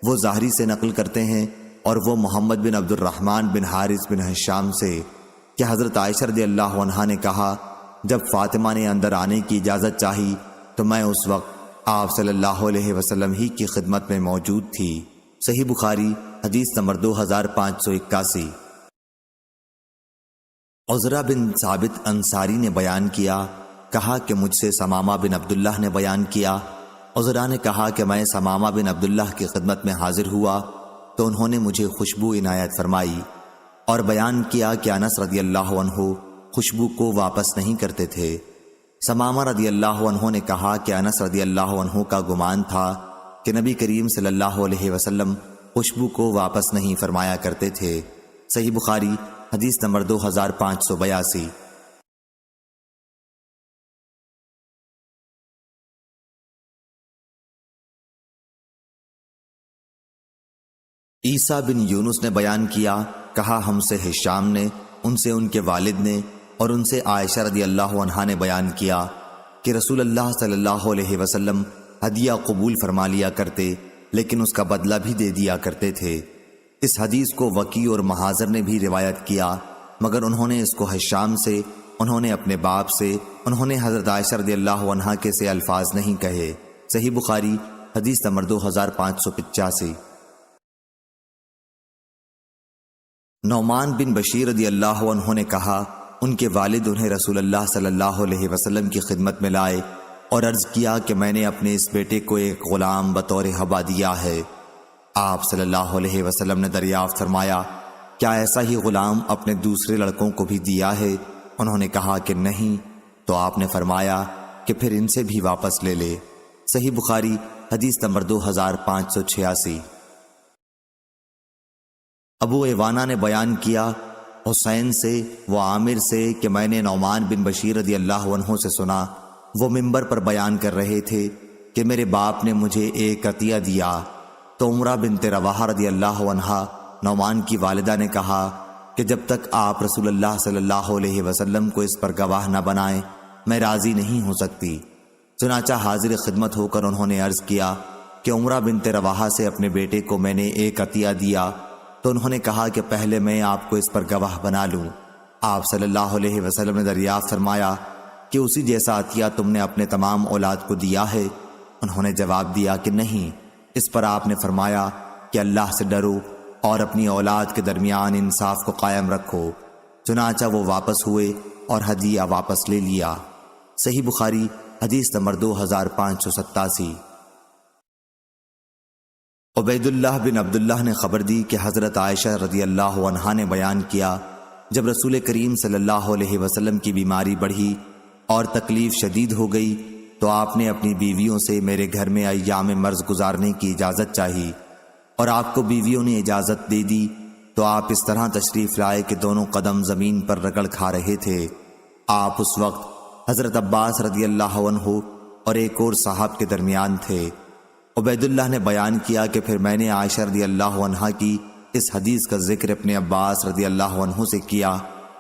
وہ ظاہری سے نقل کرتے ہیں اور وہ محمد بن عبد الرحمن بن حارث بن ہشام سے کہ حضرت عائشہ رضی اللہ عنہا نے کہا جب فاطمہ نے اندر آنے کی اجازت چاہی تو میں اس وقت آپ صلی اللہ علیہ وسلم ہی کی خدمت میں موجود تھی۔ صحیح بخاری حدیث نمبر 2581۔ عزرہ بن ثابت انصاری نے بیان کیا، کہا کہ مجھ سے ثمامہ بن عبداللہ نے بیان کیا۔ عزرہ نے کہا کہ میں ثمامہ بن عبداللہ کی خدمت میں حاضر ہوا تو انہوں نے مجھے خوشبو عنایت فرمائی اور بیان کیا کہ انس رضی اللہ عنہ خوشبو کو واپس نہیں کرتے تھے۔ ثمامہ رضی اللہ عنہ نے کہا کہ انس رضی اللہ عنہ کا گمان تھا کہ نبی کریم صلی اللہ علیہ وسلم خوشبو کو واپس نہیں فرمایا کرتے تھے۔ صحیح بخاری حدیث نمبر 2582۔ عیسیٰ بن یونس نے بیان کیا، کہا ہم سے ہشام نے، ان سے ان کے والد نے اور ان سے عائشہ رضی اللہ عنہا نے بیان کیا کہ رسول اللہ صلی اللہ علیہ وسلم ہدیہ قبول فرما لیا کرتے لیکن اس کا بدلہ بھی دے دیا کرتے تھے۔ اس حدیث کو وکی اور محاذر نے بھی روایت کیا، مگر انہوں نے اس کو ہشام سے، انہوں نے اپنے باپ سے، انہوں نے حضرت عائشہ رضی اللہ عنہا کے سے الفاظ نہیں کہے۔ صحیح بخاری حدیث نمبر 2585۔ نعمان بن بشیر رضی اللہ عنہ نے کہا ان کے والد انہیں رسول اللہ صلی اللہ علیہ وسلم کی خدمت میں لائے اور عرض کیا کہ میں نے اپنے اس بیٹے کو ایک غلام بطور ہبہ دیا ہے۔ آپ صلی اللہ علیہ وسلم نے دریافت فرمایا کیا ایسا ہی غلام اپنے دوسرے لڑکوں کو بھی دیا ہے؟ انہوں نے کہا کہ نہیں، تو آپ نے فرمایا کہ پھر ان سے بھی واپس لے لے۔ صحیح بخاری حدیث نمبر 2586۔ ابو ایوانہ نے بیان کیا حسین سے و عامر سے کہ میں نے نعمان بن بشیر رضی اللہ عنہ سے سنا، وہ منبر پر بیان کر رہے تھے کہ میرے باپ نے مجھے ایک عطیہ دیا، تو عمرہ بنت رواحہ رضی اللہ عنہا نعمان کی والدہ نے کہا کہ جب تک آپ رسول اللہ صلی اللہ علیہ وسلم کو اس پر گواہ نہ بنائیں میں راضی نہیں ہو سکتی۔ چنانچہ حاضر خدمت ہو کر انہوں نے عرض کیا کہ عمرہ بنت رواحہ سے اپنے بیٹے کو میں نے ایک عطیہ دیا، تو انہوں نے کہا کہ پہلے میں آپ کو اس پر گواہ بنا لوں۔ آپ صلی اللہ علیہ وسلم نے دریافت فرمایا کہ اسی جیسا عطیہ تم نے اپنے تمام اولاد کو دیا ہے؟ انہوں نے جواب دیا کہ نہیں۔ اس پر آپ نے فرمایا کہ اللہ سے ڈرو اور اپنی اولاد کے درمیان انصاف کو قائم رکھو۔ چنانچہ وہ واپس ہوئے اور ہدیہ واپس لے لیا۔ صحیح بخاری حدیث نمبر 2587۔ عبید اللہ بن عبداللہ نے خبر دی کہ حضرت عائشہ رضی اللہ عنہا نے بیان کیا جب رسول کریم صلی اللہ علیہ وسلم کی بیماری بڑھی اور تکلیف شدید ہو گئی تو آپ نے اپنی بیویوں سے میرے گھر میں ایام مرض گزارنے کی اجازت چاہی، اور آپ کو بیویوں نے اجازت دے دی تو آپ اس طرح تشریف لائے کہ دونوں قدم زمین پر رگڑ کھا رہے تھے۔ آپ اس وقت حضرت عباس رضی اللہ عنہ اور ایک اور صاحب کے درمیان تھے۔ عبید اللہ نے بیان کیا کہ پھر میں نے عائشہ رضی اللہ عنہا کی اس حدیث کا ذکر اپنے عباس رضی اللہ عنہ سے کیا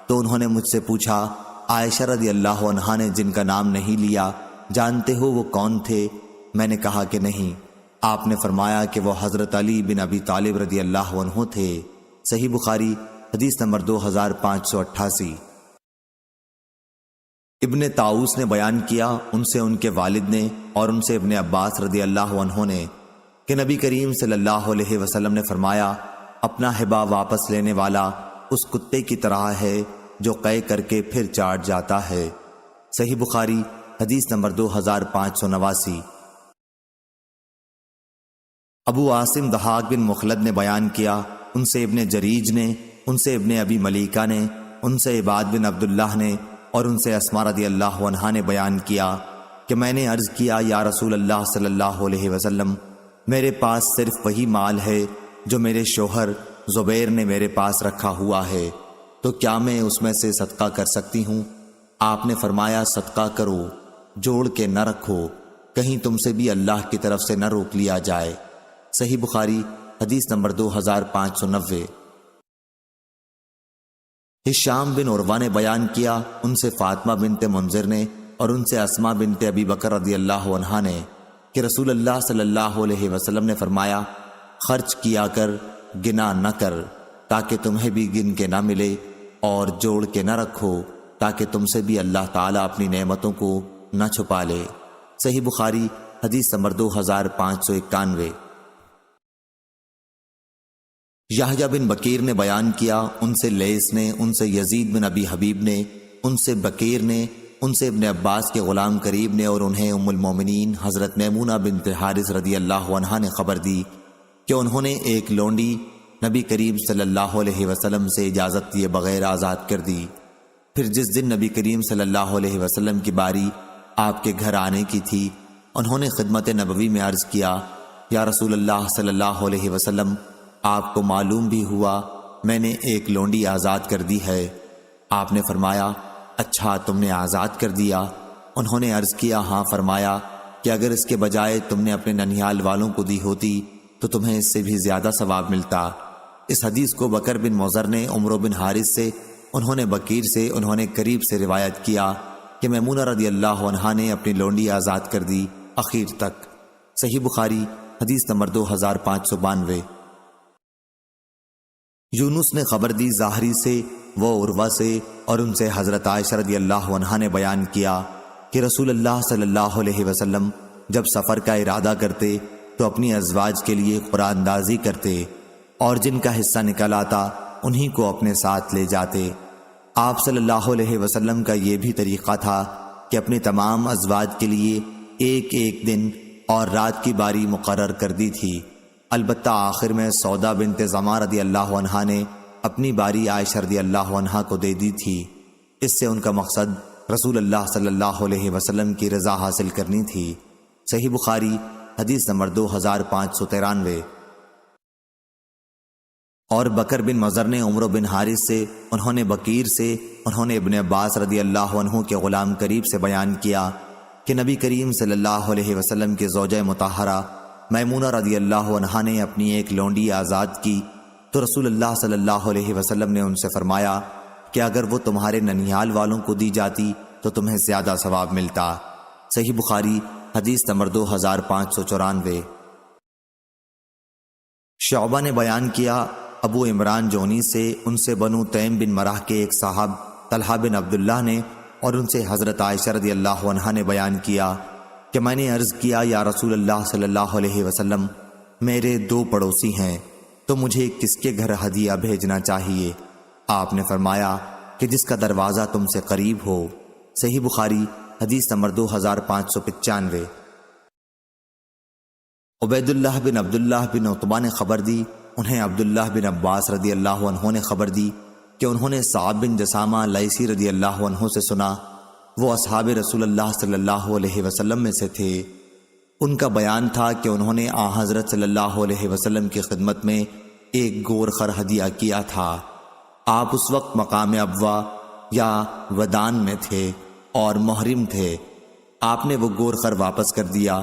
تو انہوں نے مجھ سے پوچھا عائشہ رضی اللہ عنہا نے جن کا نام نہیں لیا جانتے ہو وہ کون تھے؟ میں نے کہا کہ نہیں۔ آپ نے فرمایا کہ وہ حضرت علی بن ابی طالب رضی اللہ عنہ تھے۔ صحیح بخاری حدیث نمبر 2588۔ ابن طاؤس نے بیان کیا ان سے ان کے والد نے اور ان سے ابن عباس رضی اللہ عنہ نے کہ نبی کریم صلی اللہ علیہ وسلم نے فرمایا اپنا ہبہ واپس لینے والا اس کتے کی طرح ہے جو قے کر کے پھر چاٹ جاتا ہے۔ صحیح بخاری حدیث نمبر 2589۔ ابو عاصم ضحاک بن مخلد نے بیان کیا، ان سے ابن جریج نے، ان سے ابن ابی ملیکہ نے، ان سے عباد بن عبداللہ نے اور ان سے اسماء رضی اللہ عنہا نے بیان کیا کہ میں نے عرض کیا یا رسول اللہ صلی اللہ علیہ وسلم، میرے پاس صرف وہی مال ہے جو میرے شوہر زبیر نے میرے پاس رکھا ہوا ہے، تو کیا میں اس میں سے صدقہ کر سکتی ہوں؟ آپ نے فرمایا صدقہ کرو، جوڑ کے نہ رکھو، کہیں تم سے بھی اللہ کی طرف سے نہ روک لیا جائے۔ صحیح بخاری حدیث نمبر 2590۔ ہشام بن عروہ نے بیان کیا، ان سے فاطمہ بنت منذر نے اور ان سے اسماء بنت ابی بکر رضی اللہ عنہا نے کہ رسول اللہ صلی اللہ علیہ وسلم نے فرمایا، خرچ کیا کر، گنا نہ کر تاکہ تمہیں بھی گن کے نہ ملے، اور جوڑ کے نہ رکھو تاکہ تم سے بھی اللہ تعالیٰ اپنی نعمتوں کو نہ چھپا لے۔ صحیح بخاری حدیث نمبر 2591۔ یحییٰ بن بکیر نے بیان کیا، ان سے لیث نے، ان سے یزید بن ابی حبیب نے، ان سے بکیر نے، ان سے ابن عباس کے غلام قریب نے، اور انہیں ام المومنین حضرت میمونہ بنت حارث رضی اللہ عنہا نے خبر دی کہ انہوں نے ایک لونڈی نبی کریم صلی اللہ علیہ وسلم سے اجازت دیے بغیر آزاد کر دی۔ پھر جس دن نبی کریم صلی اللہ علیہ وسلم کی باری آپ کے گھر آنے کی تھی، انہوں نے خدمت نبوی میں عرض کیا، یا رسول اللہ صلی اللہ علیہ وسلم، آپ کو معلوم بھی ہوا میں نے ایک لونڈی آزاد کر دی ہے۔ آپ نے فرمایا، اچھا تم نے آزاد کر دیا؟ انہوں نے عرض کیا، ہاں۔ فرمایا کہ اگر اس کے بجائے تم نے اپنے ننیال والوں کو دی ہوتی تو تمہیں اس سے بھی زیادہ ثواب ملتا۔ اس حدیث کو بکر بن مضر نے عمرو بن حارث سے، انہوں نے بکیر سے، انہوں نے قریب سے روایت کیا کہ میمونہ رضی اللہ عنہا نے اپنی لونڈی آزاد کر دی اخیر تک۔ صحیح بخاری حدیث نمبر 2592۔ یونس نے خبر دی ظاہری سے، وہ عروہ سے، اور ان سے حضرت عائشہ رضی اللہ عنہا نے بیان کیا کہ رسول اللہ صلی اللہ علیہ وسلم جب سفر کا ارادہ کرتے تو اپنی ازواج کے لیے قرآن اندازی کرتے، اور جن کا حصہ نکل آتا انہی کو اپنے ساتھ لے جاتے۔ آپ صلی اللہ علیہ وسلم کا یہ بھی طریقہ تھا کہ اپنی تمام ازواج کے لیے ایک ایک دن اور رات کی باری مقرر کر دی تھی، البتہ آخر میں سودا بنت زمع رضی اللہ عنہا نے اپنی باری عائشہ رضی اللہ عنہا کو دے دی تھی۔ اس سے ان کا مقصد رسول اللہ صلی اللہ علیہ وسلم کی رضا حاصل کرنی تھی۔ صحیح بخاری حدیث نمبر 2593۔ اور بکر بن مضر نے عمرو بن حارث سے، انہوں نے بکیر سے، انہوں نے ابن عباس رضی اللہ عنہ کے غلام قریب سے بیان کیا کہ نبی کریم صلی اللہ علیہ وسلم کے زوجہ مطہرہ میمونہ رضی اللہ عنہا نے اپنی ایک لونڈی آزاد کی تو رسول اللہ صلی اللہ علیہ وسلم نے ان سے فرمایا کہ اگر وہ تمہارے ننیال والوں کو دی جاتی تو تمہیں زیادہ ثواب ملتا۔ صحیح بخاری حدیث نمبر 2594۔ شعبہ نے بیان کیا، ابو عمران جونی سے، ان سے بنو تیم بن مرح کے ایک صاحب طلحہ بن عبداللہ نے، اور ان سے حضرت عائشہ رضی اللہ عنہا نے بیان کیا کہ میں نے عرض کیا، یا رسول اللہ صلی اللہ علیہ وسلم، میرے 2 پڑوسی ہیں، تو مجھے کس کے گھر ہدیہ بھیجنا چاہیے؟ آپ نے فرمایا کہ جس کا دروازہ تم سے قریب ہو۔ صحیح بخاری حدیث نمبر 2595۔ عبید اللہ بن عبداللہ بن عتبہ نے خبر دی، انہیں عبداللہ بن عباس رضی اللہ عنہ نے خبر دی کہ انہوں نے صعب بن جسامہ لیثی رضی اللہ عنہ سے سنا، وہ اصحاب رسول اللہ صلی اللہ علیہ وسلم میں سے تھے۔ ان کا بیان تھا کہ انہوں نے حضرت صلی اللہ علیہ وسلم کی خدمت میں ایک گور خر ہدیہ کیا تھا۔ آپ اس وقت مقام ابوا یا ودان میں تھے اور محرم تھے۔ آپ نے وہ گور خر واپس کر دیا۔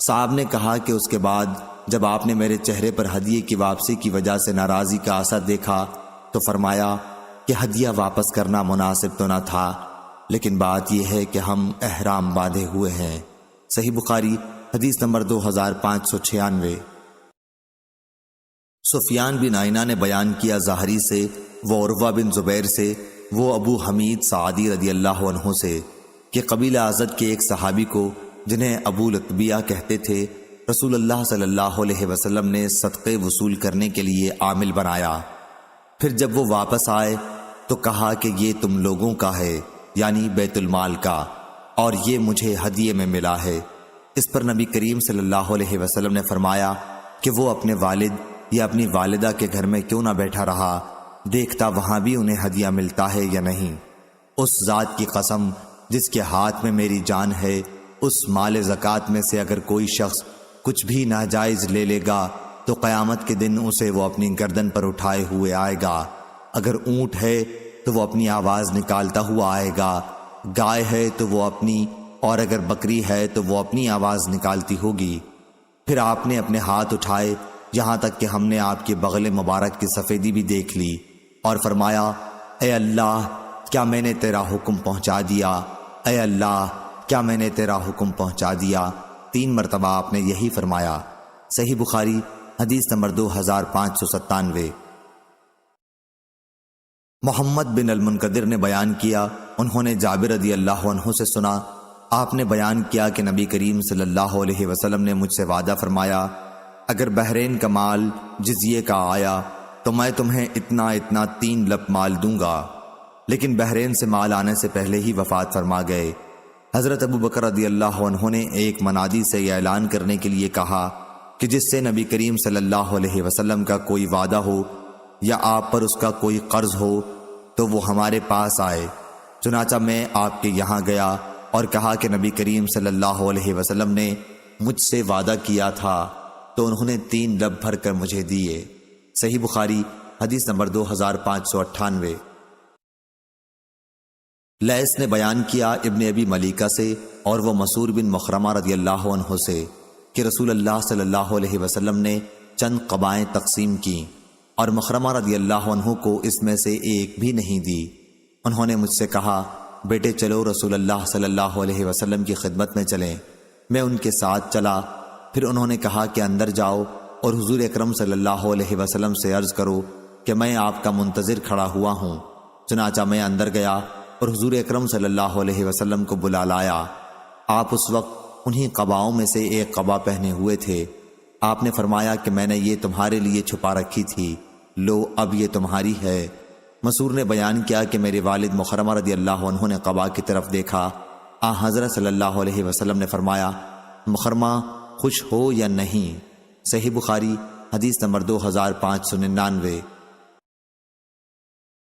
صاحب نے کہا کہ اس کے بعد جب آپ نے میرے چہرے پر ہدیے کی واپسی کی وجہ سے ناراضی کا اثر دیکھا تو فرمایا کہ ہدیہ واپس کرنا مناسب تو نہ تھا، لیکن بات یہ ہے کہ ہم احرام باندھے ہوئے ہیں۔ صحیح بخاری حدیث نمبر 2596۔ سفیان بن عینہ نے بیان کیا ظاہری سے، وہ عروہ بن زبیر سے، وہ ابو حمید سعدی رضی اللہ عنہ سے کہ قبیلہ ازد کے ایک صحابی کو جنہیں ابو لطبیہ کہتے تھے، رسول اللہ صلی اللہ علیہ وسلم نے صدقے وصول کرنے کے لیے عامل بنایا۔ پھر جب وہ واپس آئے تو کہا کہ یہ تم لوگوں کا ہے، یعنی بیت المال کا، اور یہ مجھے ہدیے میں ملا ہے۔ اس پر نبی کریم صلی اللہ علیہ وسلم نے فرمایا کہ وہ اپنے والد یا اپنی والدہ کے گھر میں کیوں نہ بیٹھا رہا، دیکھتا وہاں بھی انہیں ہدیہ ملتا ہے یا نہیں۔ اس ذات کی قسم جس کے ہاتھ میں میری جان ہے، اس مال زکوٰۃ میں سے اگر کوئی شخص کچھ بھی ناجائز لے لے گا تو قیامت کے دن اسے وہ اپنی گردن پر اٹھائے ہوئے آئے گا۔ اگر اونٹ ہے تو وہ اپنی آواز نکالتا ہوا آئے گا، گائے ہے تو وہ اپنی، اور اگر بکری ہے تو وہ اپنی آواز نکالتی ہوگی۔ پھر آپ نے اپنے ہاتھ اٹھائے یہاں تک کہ ہم نے آپ کے بغل مبارک کی سفیدی بھی دیکھ لی، اور فرمایا اے اللہ کیا میں نے تیرا حکم پہنچا دیا، اے اللہ کیا میں نے تیرا حکم پہنچا دیا۔ 3 مرتبہ آپ نے یہی فرمایا۔ صحیح بخاری حدیث نمبر 2597۔ محمد بن المنقدر نے بیان کیا، انہوں نے جابر رضی اللہ عنہ سے سنا، آپ نے بیان کیا کہ نبی کریم صلی اللہ علیہ وسلم نے مجھ سے وعدہ فرمایا، اگر بحرین کا مال جزیے کا آیا تو میں تمہیں اتنا اتنا 3 لپ مال دوں گا، لیکن بحرین سے مال آنے سے پہلے ہی وفات فرما گئے۔ حضرت ابو بکر رضی اللہ عنہ نے ایک منادی سے یہ اعلان کرنے کے لیے کہا کہ جس سے نبی کریم صلی اللہ علیہ وسلم کا کوئی وعدہ ہو یا آپ پر اس کا کوئی قرض ہو تو وہ ہمارے پاس آئے۔ چنانچہ میں آپ کے یہاں گیا اور کہا کہ نبی کریم صلی اللہ علیہ وسلم نے مجھ سے وعدہ کیا تھا، تو انہوں نے 3 لب بھر کر مجھے دیے۔ صحیح بخاری حدیث نمبر 2598۔ لیث نے بیان کیا ابن ابی ملیکہ سے اور وہ مسعور بن مخرمہ رضی اللہ عنہ سے کہ رسول اللہ صلی اللہ علیہ وسلم نے چند قبائیں تقسیم کیں اور مخرمہ رضی اللہ عنہ کو اس میں سے ایک بھی نہیں دی۔ انہوں نے مجھ سے کہا بیٹے چلو رسول اللہ صلی اللہ علیہ وسلم کی خدمت میں چلیں۔ میں ان کے ساتھ چلا۔ پھر انہوں نے کہا کہ اندر جاؤ اور حضور اکرم صلی اللہ علیہ وسلم سے عرض کرو کہ میں آپ کا منتظر کھڑا ہوا ہوں۔ چنانچہ میں اندر گیا اور حضور اکرم صلی اللہ علیہ وسلم کو بلا لایا۔ آپ اس وقت انہی قباؤں میں سے ایک قبا پہنے ہوئے تھے۔ آپ نے فرمایا کہ میں نے یہ تمہارے لیے چھپا رکھی تھی، لو اب یہ تمہاری ہے۔ مسعور نے بیان کیا کہ میرے والد مخرمہ رضی اللہ عنہ نے قبا کی طرف دیکھا۔ حضرت صلی اللہ علیہ وسلم نے فرمایا مخرمہ خوش ہو یا نہیں؟ صحیح بخاری حدیث نمبر 2599۔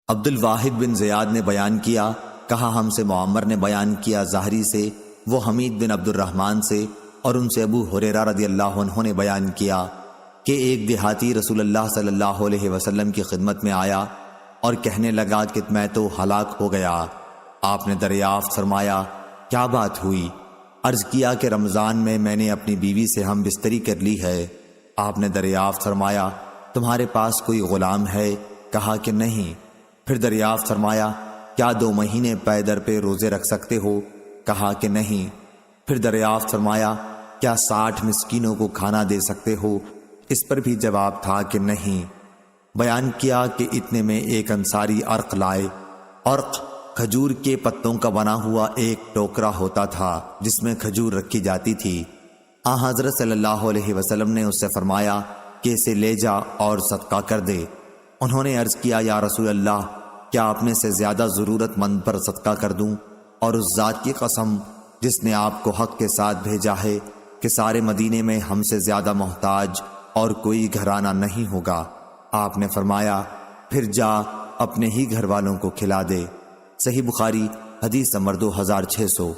عبد الواحد بن زیاد نے بیان کیا، کہا ہم سے معمر نے بیان کیا زہری سے، وہ حمید بن عبد الرحمن سے، اور ان سے ابو ہریرہ رضی اللہ عنہ نے بیان کیا کہ ایک دیہاتی رسول اللہ صلی اللہ علیہ وسلم کی خدمت میں آیا اور کہنے لگا کہ میں تو ہلاک ہو گیا۔ آپ نے دریافت فرمایا کیا بات ہوئی؟ عرض کیا کہ رمضان میں نے اپنی بیوی سے ہم بستری کر لی ہے۔ آپ نے دریافت فرمایا تمہارے پاس کوئی غلام ہے؟ کہا کہ نہیں۔ پھر دریافت فرمایا کیا 2 مہینے پے در پہ روزے رکھ سکتے ہو؟ کہا کہ نہیں۔ پھر دریافت فرمایا کیا 60 مسکینوں کو کھانا دے سکتے ہو؟ اس پر بھی جواب تھا کہ نہیں۔ بیان کیا کہ اتنے میں ایک انصاری عرق لائے۔ عرق کھجور کے پتوں کا بنا ہوا ایک ٹوکرا ہوتا تھا جس میں کھجور رکھی جاتی تھی۔ حضرت صلی اللہ علیہ وسلم نے اس سے فرمایا کہ اسے لے جا اور صدقہ کر دے۔ انہوں نے عرض کیا یا رسول اللہ کیا اپنے سے زیادہ ضرورت مند پر صدقہ کر دوں؟ اور اس ذات کی قسم جس نے آپ کو حق کے ساتھ بھیجا ہے کہ سارے مدینے میں ہم سے زیادہ محتاج اور کوئی گھرانہ نہیں ہوگا۔ آپ نے فرمایا پھر جا اپنے ہی گھر والوں کو کھلا دے۔ صحیح بخاری حدیث نمبر 2600۔